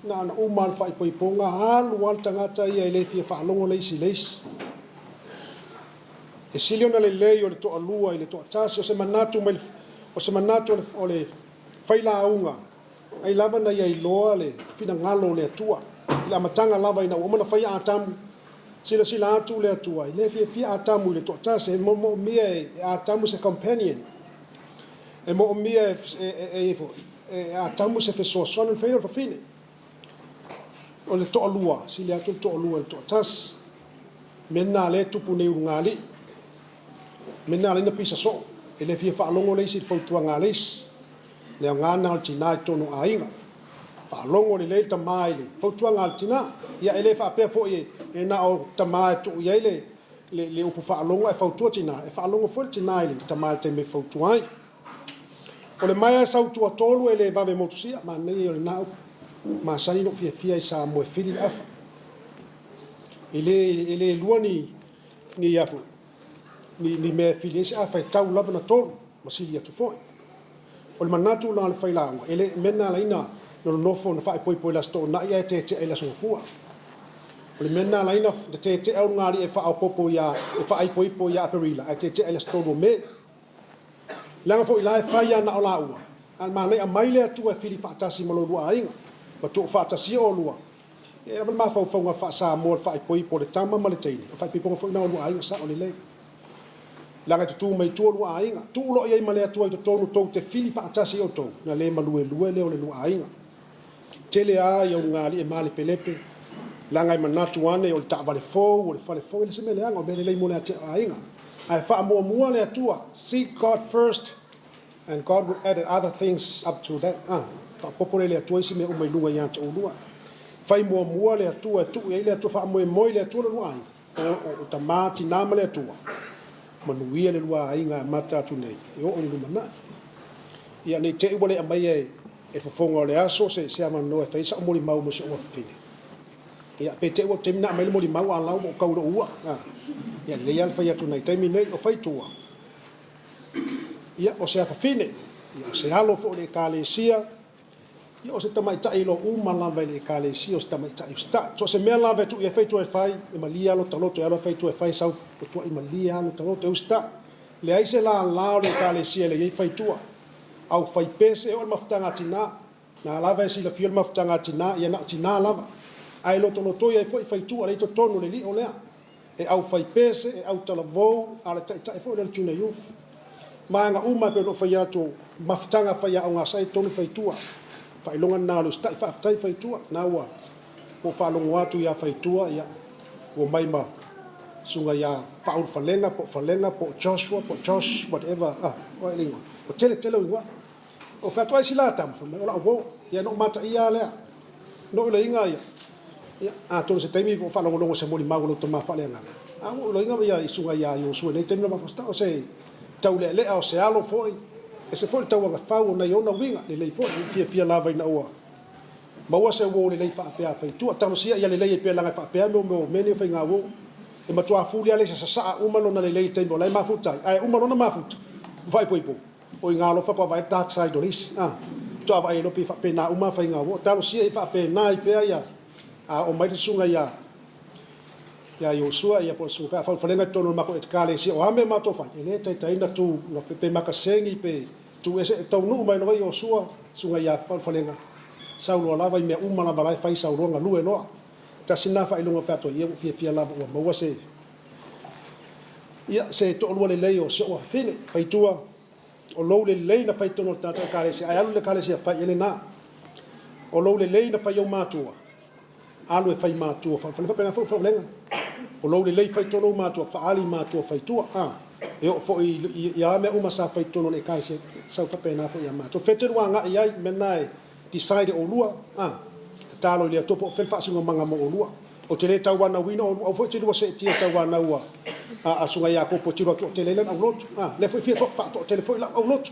Speaker 3: na umal fai poiponga halu wal tangata ia ele fia fa longo leisi leisi e siliona le leo le to alua le to tas o se manatu mai o se manatu o le faila aunga ai lava na ia iloa le fina ngalo le atua la matanga lava ina o mana fai atamu sila atu le atua le fia atamu le to tas e mo mia atamu se companion e mo mia atamu se feso son feio fa fine o le to alua sila atu to alua le to tas menna le tupu nei ngali menna le na pisa so ele fia fa longo le si fautua ngales le ngana al tina tonu ainga fa longo le tamai le fautua ngal tina ia ele fa pe fo e na o tamai tu ia le upu fa longo e fautua tina e fa longo fo tina le tamai te me fautua o le mai sau tu tolu ele va ve motusia ma nei le na ma sani no fia sa mo fili afa ele luani ni yafu ni me fili sa fa tau lava na tolu ma sili atu foi o le manatu na le failanga ele mena la ina no nofo na fai poi la sto na ia te ela so fua o le mena la ina te au ngari e fa au popo ya e fa ai poi ya perila te ela sto no me langa fo ila fai na ola ua al mana a maile tu e fili fa tasi malo lua ainga ma tu fa tasi o lua e ravil ma fa nga fa sa mo fa ai poi po le tama ma le tini fa pipo fo na lua ainga sa o le le langa tu mai tu lua ainga tu lo ia male tu ai to tonu to te fili fa tasi o to na le malue lue le o le lua ainga tele a ia ngali e male pelepe langa i manatu ane o le ta vale fo le le se mele anga o mele le mo le ainga ai fa mo le atua seek God first and God will add other things up to that fa popole le atua si me o mai lunga ia to lua fai mo le atua tu ia le atua fa Moimoi le atua lua o tamati na le atua manuia le lua ainga mata tu nei o le lumana ia nei te wale mai e fofonga le aso se ama no e faisa o moli mau mo se o fini ia pe te o temina mai moli mau ala o kauro ua ia le alfa ia tu nei temi nei o Faitua ia o se afa fine ia o se alo fo le kalesia ia o se tamai tai lo uma lava le kalesia o se tamai tai sta so se mea lava tu ia Faitua e fai e malia lo taloto ia lo Faitua e fai sau o tu i malia lo taloto e sta le ai se la le kalesia le ia Faitua au fai pese o mafutanga tina na lava e sila fiel mafutanga tina ia na tina lava ai lo toloto ia foi Faitua le to tonu le li o lea e au fai pese e au talavou ala tai foi le tuna yuf manga uma pe no fai atu mafutanga fai au ngasai tonu Faitua fai longa na lo stai fa tai Faitua na wa o fa longo atu ia Faitua ia o maima sunga ia fa ul falenga po Joshua po Josh whatever o lingo o tele wa o fa toi sila tam fa me ola o ia no mata ia le no le inga ia to se temi fa longo se moli mago to ma fa lenga o lo inga ia isunga ia yo su nei temi ma fa o se tau le o se alo foi e se foi tau nga fa na yo na winga le foi fia lava ina o ma o se wo le fa pe Faitua tano sia ia le pe langa fa pe mo meni fa nga wo e ma tua fulia le sa uma lona le temi o le ma futa ai uma lona ma futa vai po o ngalo fa ko vai dark side doris to ava e lo pe fa pe na uma fa nga wo tano sia fa pe na i pe ia o mai sunga ia yo sua ia po su fa lenga tono ma ko et kale si o ame ma to fa ene tai na tu no pe makasengi pe tu ese tau nu mai no yo sua sunga ia fa lenga sau lo lava me uma na vai fa sau ronga lu no ta sina fa ilunga fa to ia fia lava o ma se ia se to lo le o se o fine Faitua o lo le na fa tono ta kale si ai alu le kale si fa ene na o lo le na fa yo matua alu e fai matua fa pena fa lenga o lo le fai tono matua fa ali matua Faitua e o fo ia me uma sa fai tono le kai sa fa pena fa ia matua fetu nga ia menai decide o lua talo le topo fel fa singo manga mo olua o te le tauana wina o fo te lua se tia tauana ua a sunga ya ko po tiro to te le lan au lot le fo fa to telefone la au lot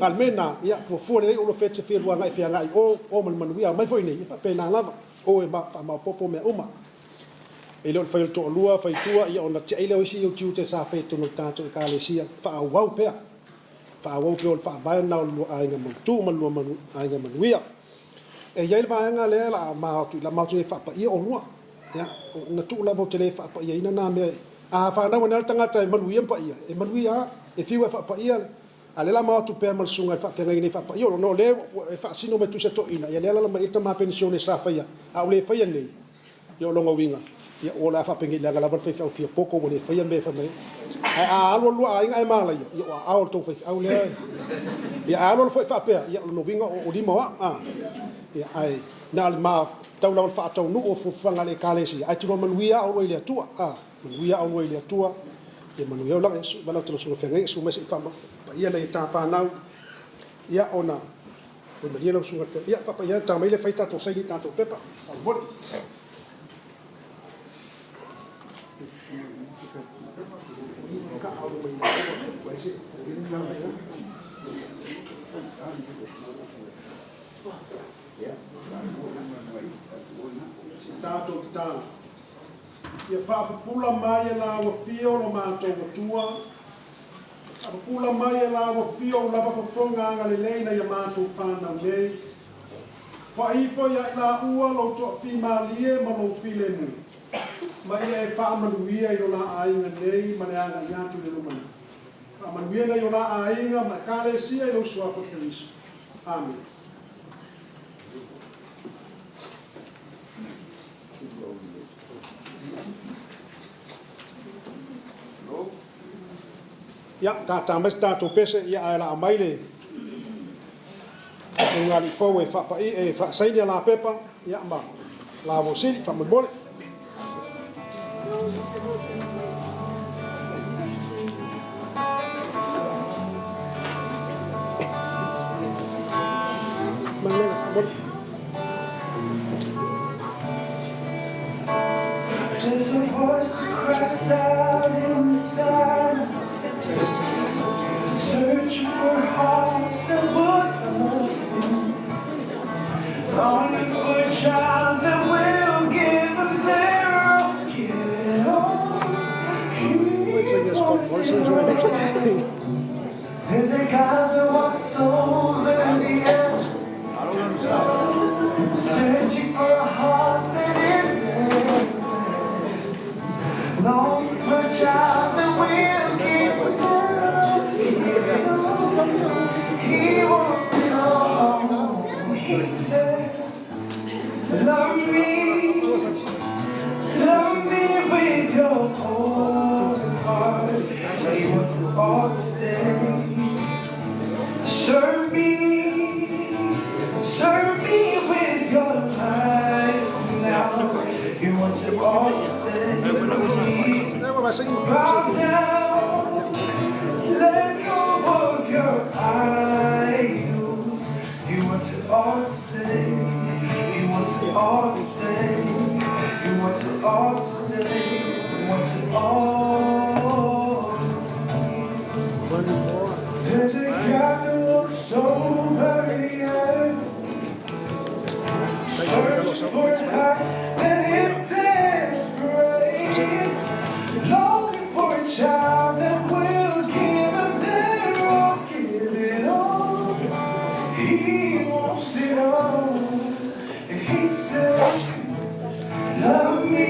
Speaker 3: almena ia ko fu le o lo fete fe lua ngai fe ngai o man wia mai foi nei fa pe na lava o e ba fa ma popo me uma e lo fa to lua Faitua ia ona te ile o si o tiu te sa fe to no tato e ka le sia fa au pe fa au pe o fa vai na lu ai nga mo tu man lu man ai nga man wia e ia va nga le la ma tu fa pa ia o lua ya na tu la vo tele fa pa ia ina na me a fa na wana tanga tai man wia pa ia e man wia e fi fa pa ia ale la ma tu pe mal sunga fa fe ngai fa pa ia no le fa sino me tu se to ina ia le la ma ita ma pensione sa fa ia a le fa ia nei yo longa winga ia o la fa pengi la la fa fa fi poco o le fa ia me fa me a alo lu ai ngai mala ia a o to fa au le ia alo fa pe ia no winga o limo ia ai na ma tau la fa tau no o fu fanga le kalesi ai tu man wia o le tua man wia o le tua e man wia la su bala tu su fenga su me se fa pa ia le ta fa nau ia ona o me ia lo su fa ia fa pa ia ta mai le fa ta to sai ta to pepa al bot Tato tala. Ia Pula mai la wa fio lo manto tua. Pula mai la wa fio la va fonga nga le leina ia manto fana nei. Fa ifo ia la ua lo to fi malie ma lo fi le mu. Ma ia e fa manuia i la ainga nei ma le anga ia tu le lumana. Fa manuia na i la ainga ma kale sia i lo sua fo Kristo. Amen. Ya ta mas ta to pese ya ala maile ngali fo e fa pa e fa sai la pepa ya ma la vo sili fa mo bole
Speaker 2: There's a voice that cries out in the silence, searching for a heart that would love him, longing for a child that will give him their all, give it all. There's a God that walks over the earth, searching for a heart that is there. Long for a child that will give it all. He wants it all. He said, love me with your whole heart. He wants it all to stay. Serve me with your life now. He wants it all to stay. Bow down, let go of your idols. He wants it all today. He wants it all today. He wants it all today. He wants it all. There's a God that looks over the earth, search for a heart that is desperate, longing for a child that will give him their all, give it all. He wants it all, and he says, love me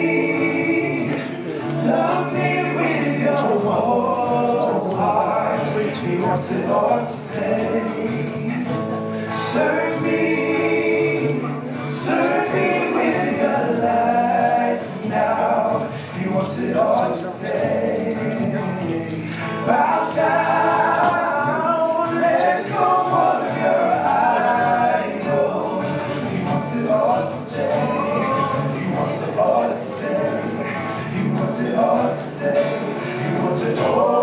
Speaker 2: with your whole heart. He wants it all today. Serve me with your life now. He wants it all today. Bow down, let go of your idols. He wants it all today. He wants it all today. He wants it all today. He wants it all.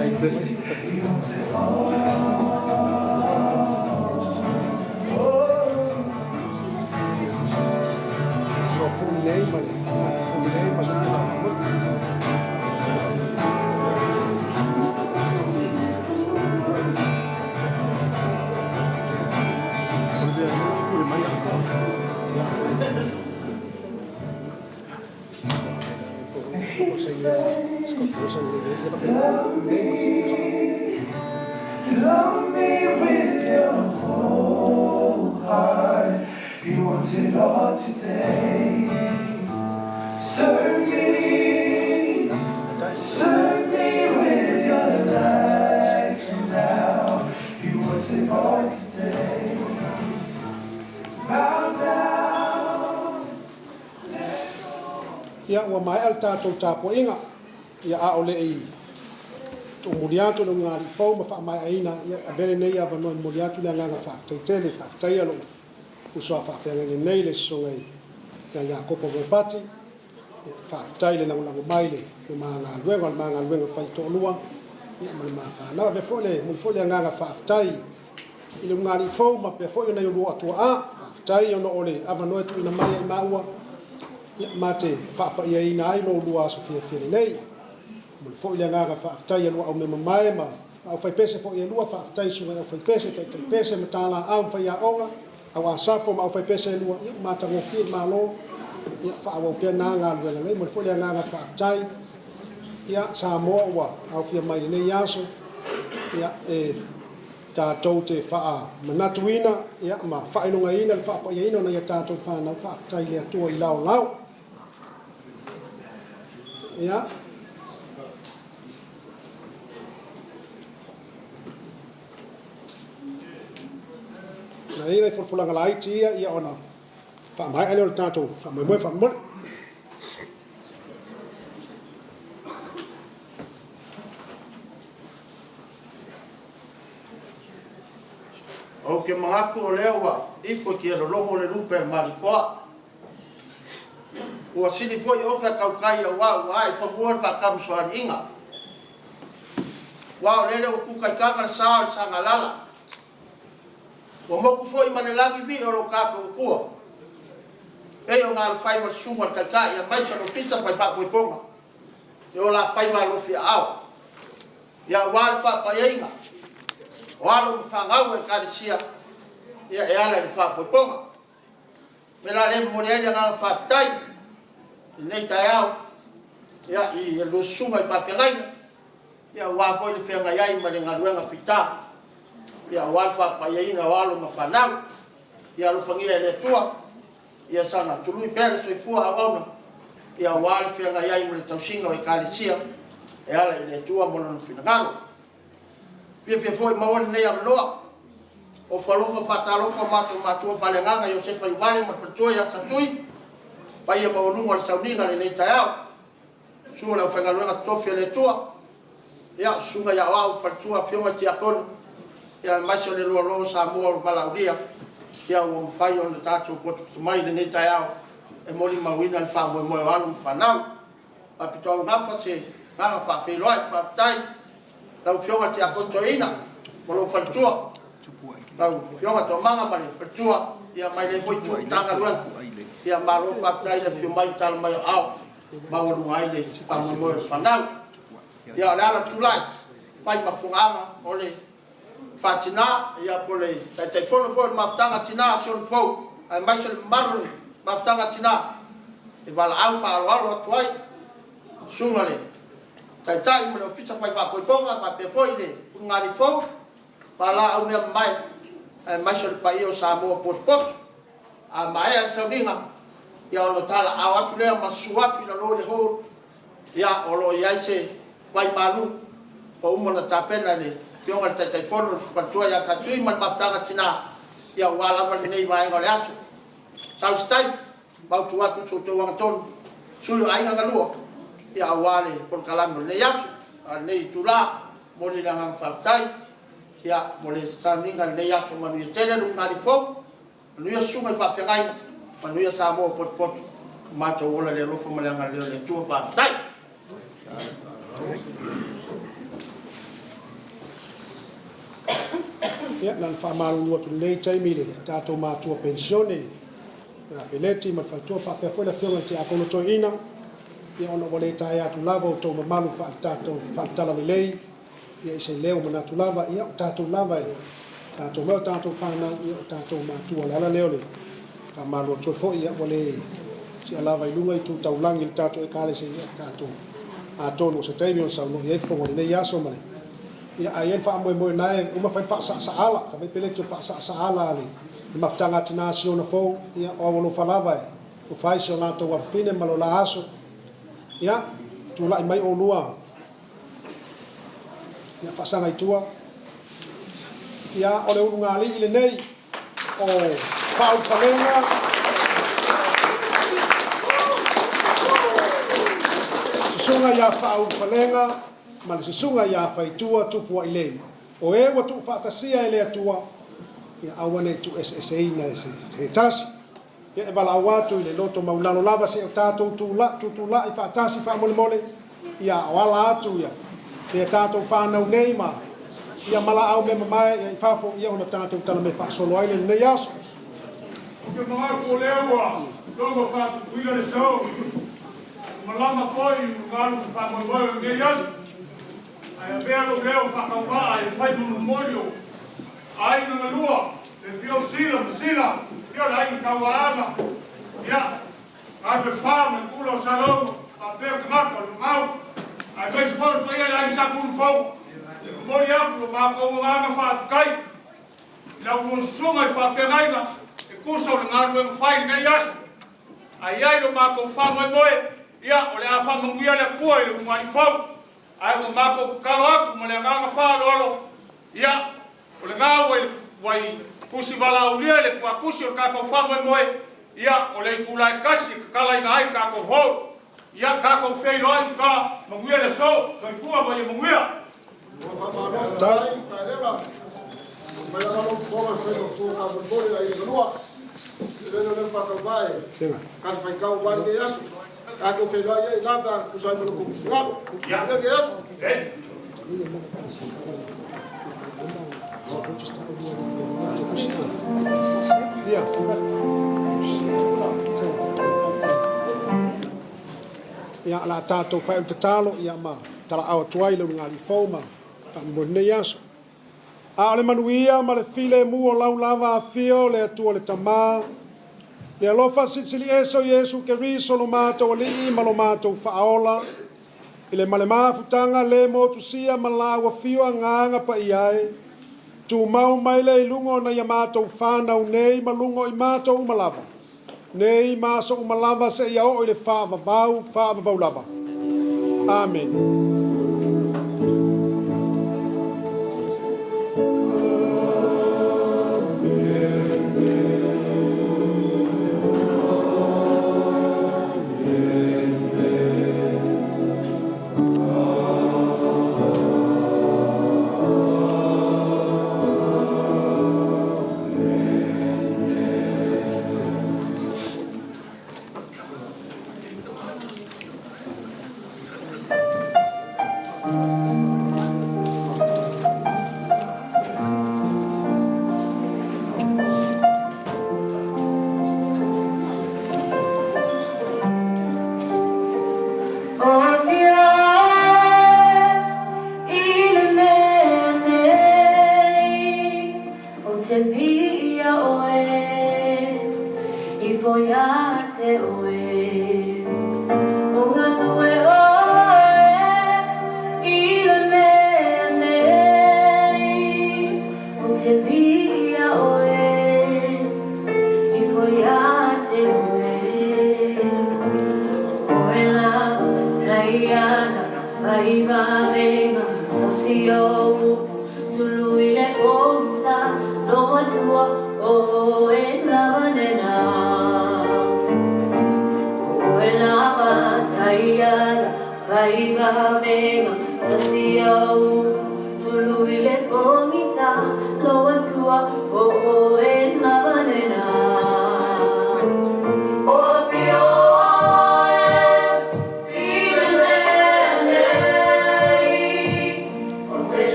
Speaker 2: He wants it all.
Speaker 3: Your full name,
Speaker 2: Love me with your whole heart. He wants it all today. Serve me with your life now. He wants it all today. Bow down.
Speaker 3: ia ua mai al tātou tāpoinga ia a ole i tō muriatu no ngāri fau ma wha mai aina ia a vere nei a vanoi muriatu le nganga whaftaitele whaftai alo usoa whawhenga nei le songai ia kopo wapati whaftai le lango mai le maanga luenga whai tōlua ia ma le mawhana ve fole mo fole nganga whaftai i le ngāri fau ma pe fo nei ulu atua a whaftai ono ole a vanoi tu ina mai ai maua mate whapa ia ina ai no lua sofia fia nei mo fo ile nga whaftai alua au me mai ma au fai pese fo ia lua whaftai sunga au fai pese tai pese matala au fai a onga au a safo ma au fai pese lua ma tango fia ma lo ia fa au pe na nga lua nei mo fo ile nga whaftai ia Samoa wa au fia mai nei yaso ia tātou te wha manatuina ia ma whainunga ina le whapa ia ina na ia tātou whanau whaftai le atua i lau ia na ina i fulfulanga la iti ia ona whamai ale o le tātou whamoimoe whamone
Speaker 4: O ke mangaku o leo wa ifo ki alo loho le rupe marikoa. Ua sili fo i ofa kaukai a wau ai whamuar whakamu soari inga. Wau lele o kukai kanga le saa le sanga lala. Ua moku fo i manelangi vi o lo kako o kua. E o ngā le whai ma sunga le kaikai a maisa lo pizza pai whapu i ponga. E o la whai ma lo fia au. Ia wale whapa inga. O alo mwhangau e kāresia ia e ala ni whapoiponga. Me la le mori aia ngā whaptai i nei tai au ia i lo sunga i whawhengaina ia wafoi le whenga iai ma le ngā ruenga whita ia walfa pa iaina o alo mawhanau ia lo whangia e le tua ia sanga tului pere so i fua hawauna ia wale whenga iai ma le tausinga o i kāresia e ala i le tua mona no whinangalo. Pia foi maone nei aloa o falofa fatalofa matua falenganga yo se fai vale ma fatoi ya satui pa ia maununga le sauninga le nei taiao sua la whangaloenga tofi le tua ia sunga ya wau fatua fioma tia kono ia maso le loa Samoa o balaudia ia o mwhai o le tātou potu kutumai le nei taiao e mori mawina le whamoimoe walu whanau pa pitoa ngafa se nganga whawhiloa i whaftai lau fionga te akonto ina mo lo Faitua lau fionga to manga male Faitua ia mai le foi tu tanga luan ia malo whaftai le fio mai tala mai au maulu ai le Moimoi whanau ia le ala tulai mai mawhunganga o le whatina ia po le tai whono fo mawhtanga tina sion fo ai mai se le maru mawhtanga tina e wala au whaaloalo atuai sunga le tai mo le ofisa fai pa poiponga ma pe foi le ngari fo pala au ne mai mai so pa io Samoa pot a mai al saudinga ia ono tala a atu le masuatu ina lo le ho ia o lo ia se vai malu o umona tapena le pionga tai fono pa tua ia tatui man maptanga tina ia wala mal nei vai ngole asu sau stai mau tuatu so wang ton suyo ai ngalua ia wale por kalamo le yasu nei tula mo le nga whaftai ia mo le saninga le yasu manu ia tele lu ngari fo nu ia sunga whawhengai manu ia Samoa pot mato ola le rofo mo le nga le tua whaftai
Speaker 3: ia na fa malu tu nei taimi le tato matua pensione na peleti ma Faitua fa pe foi la fiona ti akono to ina ia ona wale tai atu lava o to malu fa tato fa tala lei ia se leo mana tu lava ia tato lava ia tato mo tato fa na ia tato matua la leo le fa malu to fo ia wale si lava i lunga i tu taulangi le tato e kale se ia tato a tonu se taimi on sa no ia fo wale ia so male ia ai fa Moimoi nai uma fa sa ala fa me pele to fa sa ala ali ma ftanga tina Siona fo ia o lo fa lava o fai se na to wa fine malo la aso ia tu la mai o lua ia fa sanga i tua ia o le unga ali ile nei o fa u falenga sunga ia fa u falenga ma le sunga ia Faitua Tupuailei o e wa tu fa tasia ele atua ia awane tu SSA na se tasi ia e bala watu ile loto maulalo lava se tato tu la i fa tasi fa mole ia wala atu ia tato fa na neima ia mala au me mai ia fa fo ia ona tato tala me fa solo ile ne yaso
Speaker 6: que não é o lewa logo faço cuida de show malama foi o galo fa Moimoi ne yaso ai abelo leo fa kaupa ai fai no molho ai na lua le fio sila io la in kawarama ya a de fama culo salão a per graco no mau ai dois for para ele ai sa com fogo molho amplo ma ko nga fa kai la uno sunga pa fegaina e kuso na ngalo fai ne yaso ai no ma ko fa Moimoi ya ole a fa mungia le kua ile mai fogo ai o mako kalo mo le nga fa lolo ya o le nga wai kusi vala ulia le kwa kusi o ka ko fa Moimoi ya o le kula kasi kala i ai ka ko ho ya ka ko fe lo ai ka mo ngue le so vai fua mo mo ngue
Speaker 1: o fa ma no tai ka leva mai la no fo fe no fu ka mo bole ai no lua le no le fa ka vai ka fa ka o ban de yasu ako fe lo ai la ba ku sai mo ko ngalo ya de yasu
Speaker 3: ia ia la tato fa te talo ia ma tala au tuai le ngali foma fa mo ne yaso a le manuia ma le file mu o lau lava fio le tu le tama le alofa sitsili eso Yesu ke riso lo mato ali ma lo mato faola ile malema futanga le mo tu sia malawa fio nganga pa iai tu mau mai le lungo na yamato fana nei malungo i mato umalava nei maso umalava se ia o ile fa vau lava amen.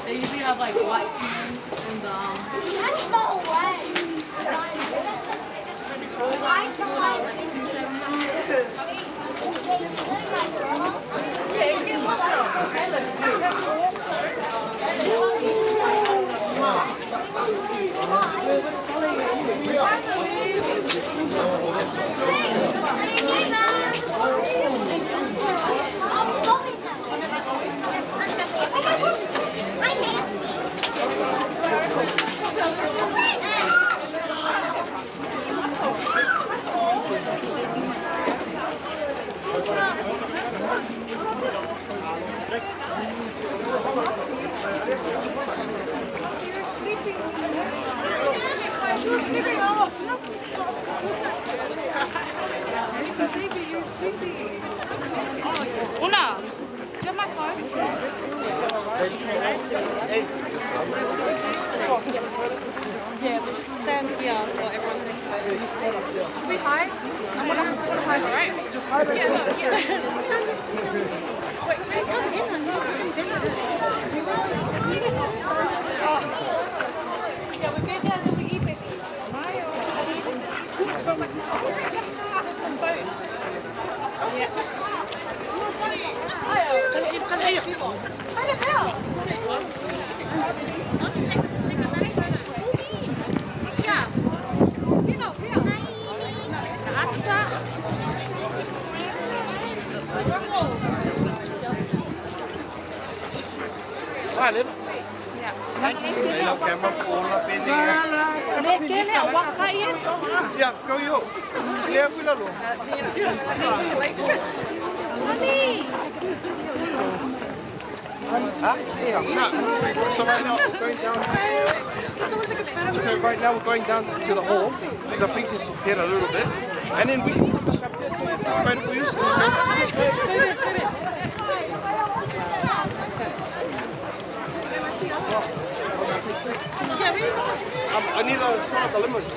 Speaker 7: They usually have like white tea and
Speaker 8: Una, do you have my phone? Yeah, but just stand here while everyone takes a photo. Should we hide? I want to hide, right? Just hide. Yeah, no, yeah. Stand next to me. Wait, just come in and look. Yeah, we're going down to the eBay. Smile.
Speaker 6: Ja, go yo. Leo pula lo. So right now we're going down.
Speaker 8: Someone took a photo.
Speaker 6: Okay, right now we're going down to the hall because I think we've prepared a little bit, and then we can come back up there to take a photo for you.
Speaker 8: Yeah, where you going?
Speaker 6: I need a smell of the lemons.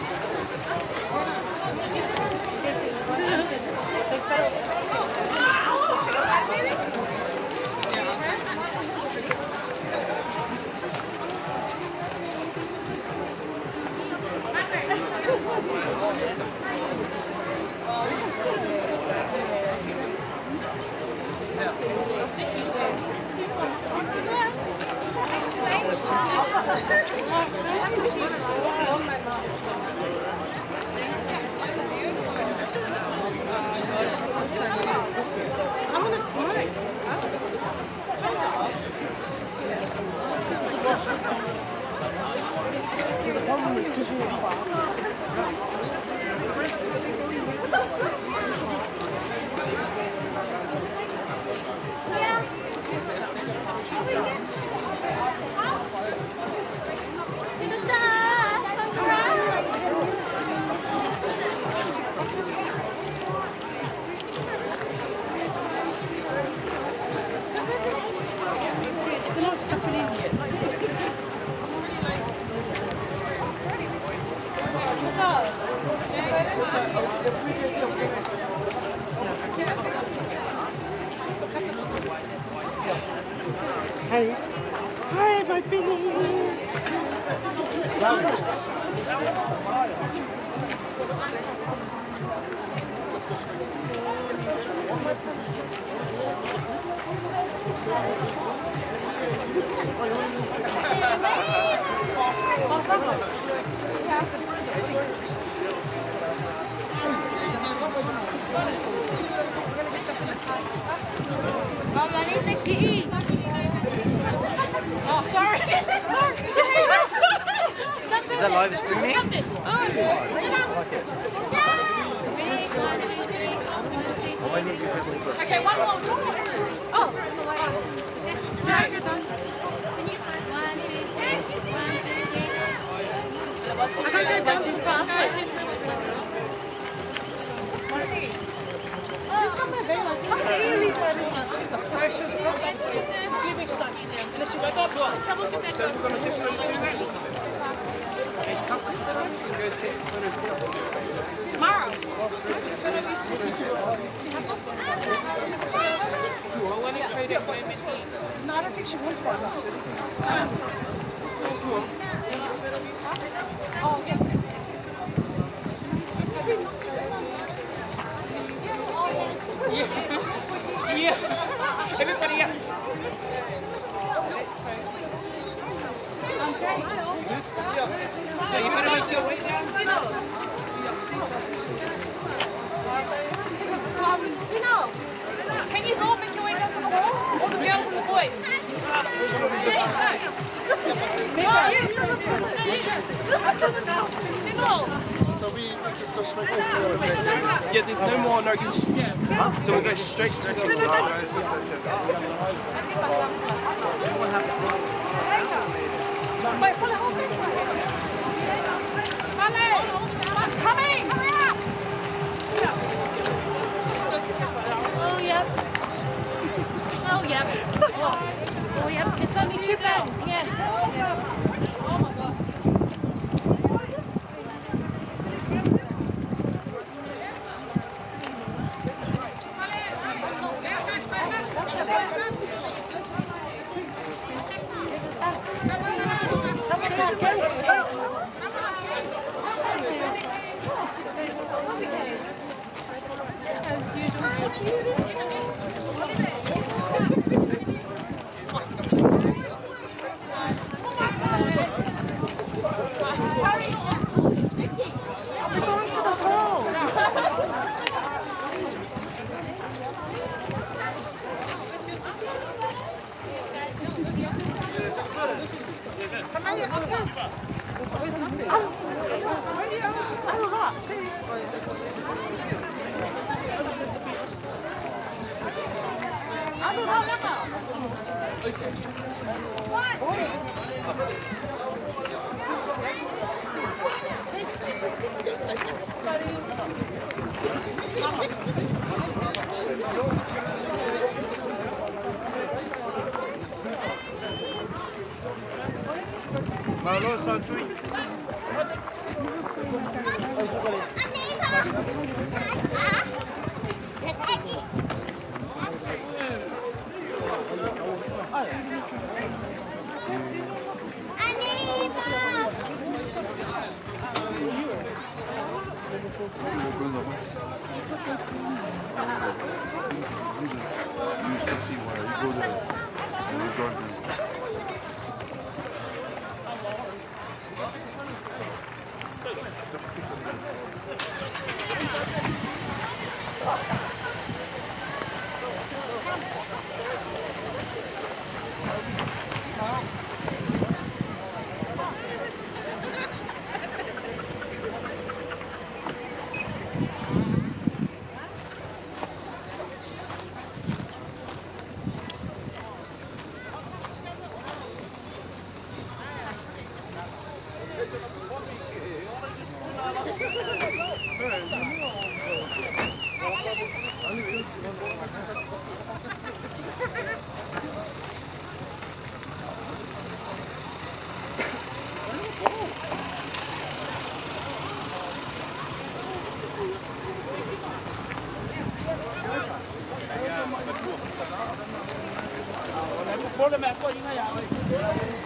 Speaker 8: I want to smoke.
Speaker 6: See, the problem is because you're far. Hey. Hi, my baby.
Speaker 8: Mom, I need the key. Oh.
Speaker 9: Is that live streaming?
Speaker 7: Okay, one more. Oh. Can you sign? 1, 2, 3. 1, 2, 3. I can't go down too far.
Speaker 8: She's got my veil on. Okay, you leave her alone. No, she was from see me stuck. And then she went up to her.
Speaker 7: Mara. No, I don't think she wants one. Oh, yeah. Yeah. Everybody else. So you better make your way down. Tino, can you all make your way down to the hall? All the girls and the boys?
Speaker 9: So we just go straight to yeah, there's no more no so we'll go straight to
Speaker 8: Wait, follow hold this way. Coming!
Speaker 7: Oh, yep. Oh, yep. Oh, yep. It's only 2 pounds. Yeah. Oh, my God. As usual.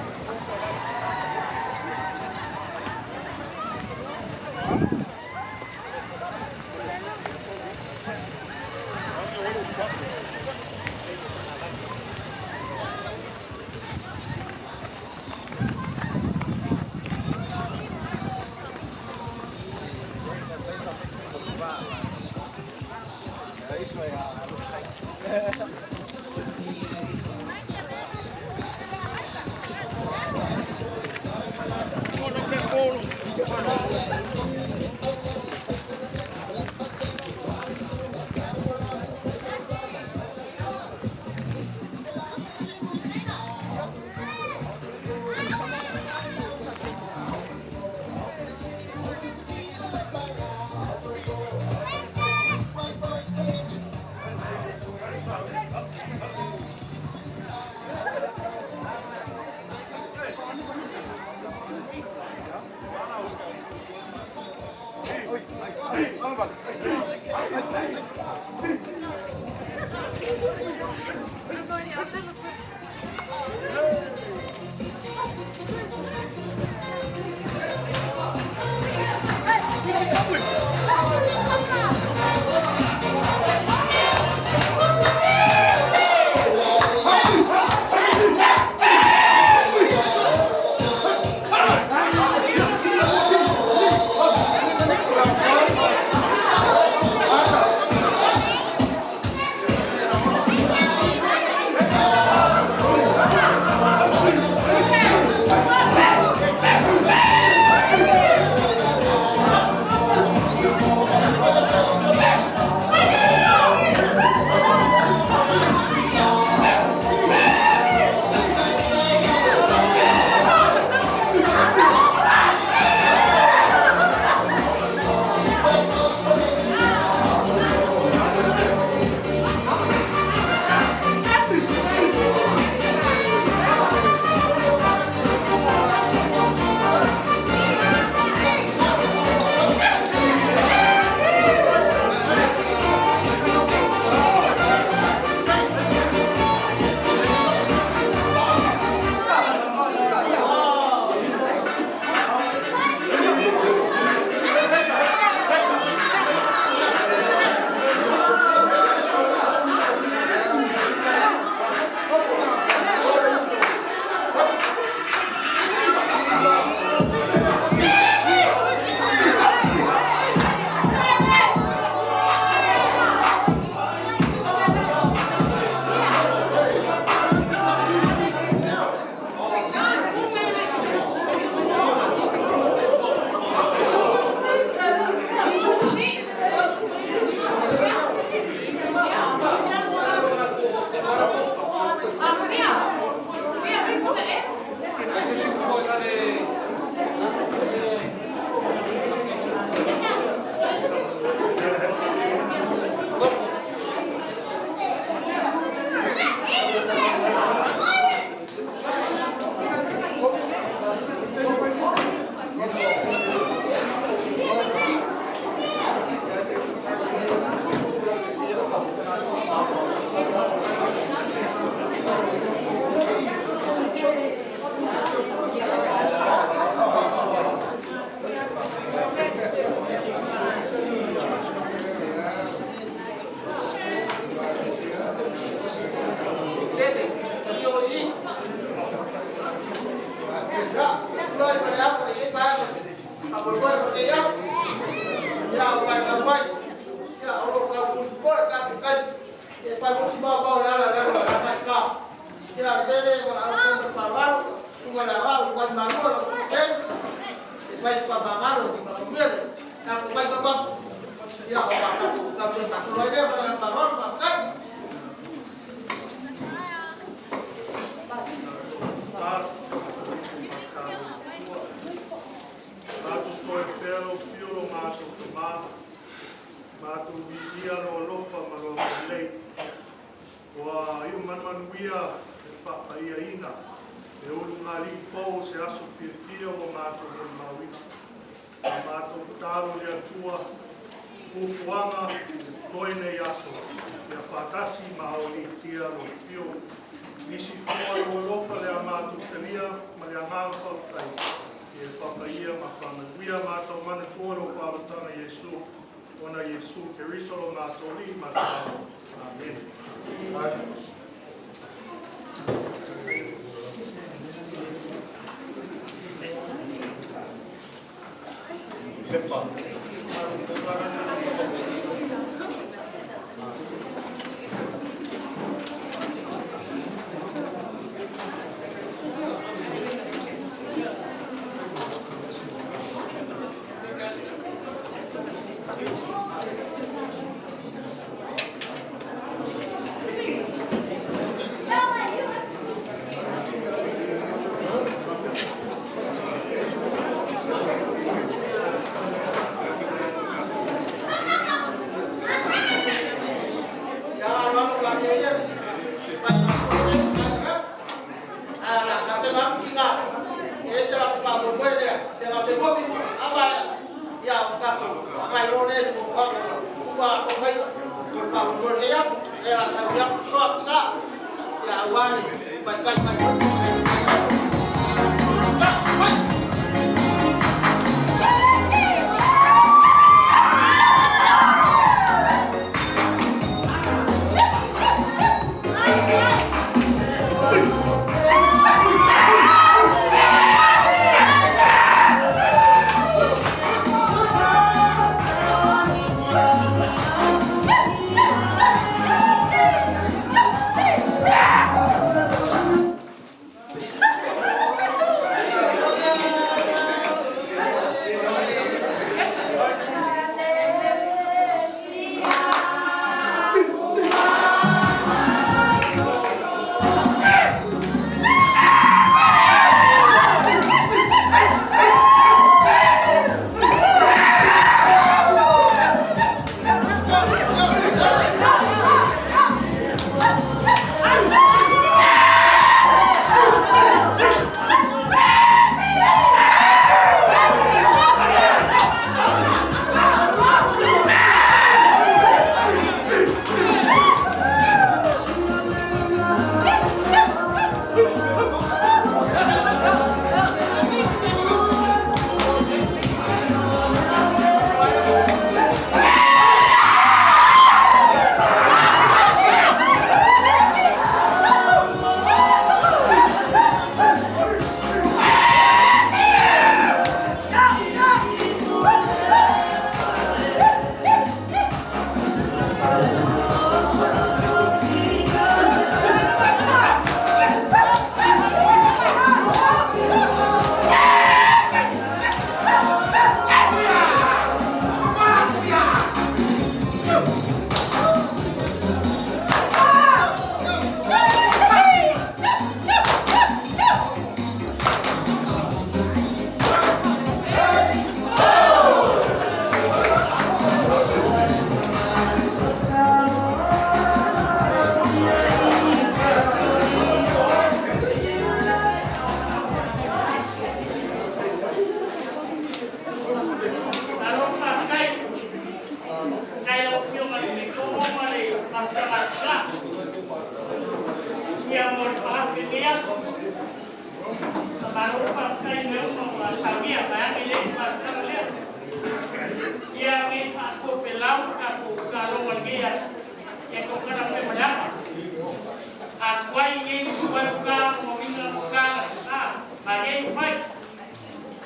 Speaker 10: Akwai yin kuwa ka mo minga mo ka sa, bagay vai.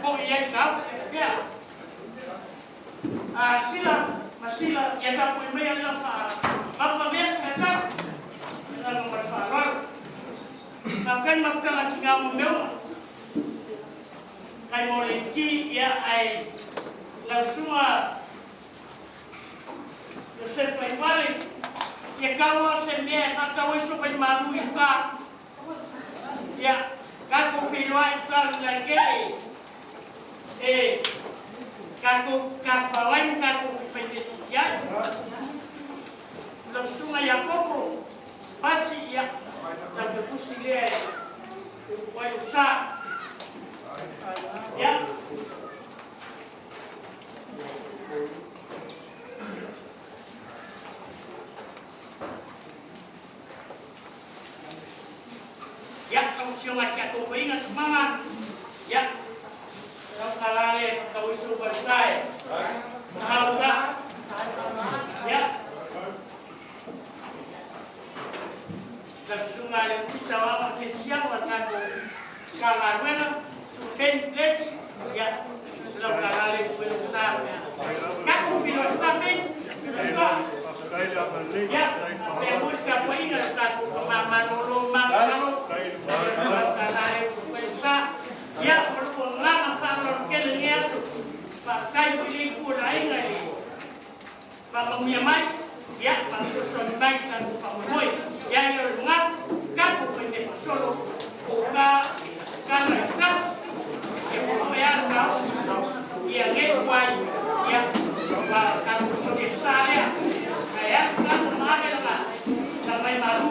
Speaker 10: Kau yang kau, ya. Sila, masila, ya kau pun bayar lah. Bapa biasa kau, kalau berfalor. Makan makan lagi kamu mewah. Kai moleki ya ai la sua Yosef Faitua ya kawa semia kawa so pai malu ika ya kako filoi ka lagi kako kafawan kako pendidikan la sua ya kopo pati ya la kepusilia wa usa ya ya kamu siapa kau ingat mama ya kalau kalale kau isu bersai Paula ya langsung ada pisau makin siapa kau kalau supen leti ya selalu kalale belum sampai kamu film tapi ya lembut kamu ingat aku mama nolong selalu kalale pensa ya berpengaruh faktor kelengnya pakai pilih kurai lagi pak Moimoi ya maksud sonbai kan pak Moimoi yang dengar kamu pengen solo buka karena kas yang bayar kau yang ngekuai yang kamu sudah saya kayak kamu ada lah sampai malu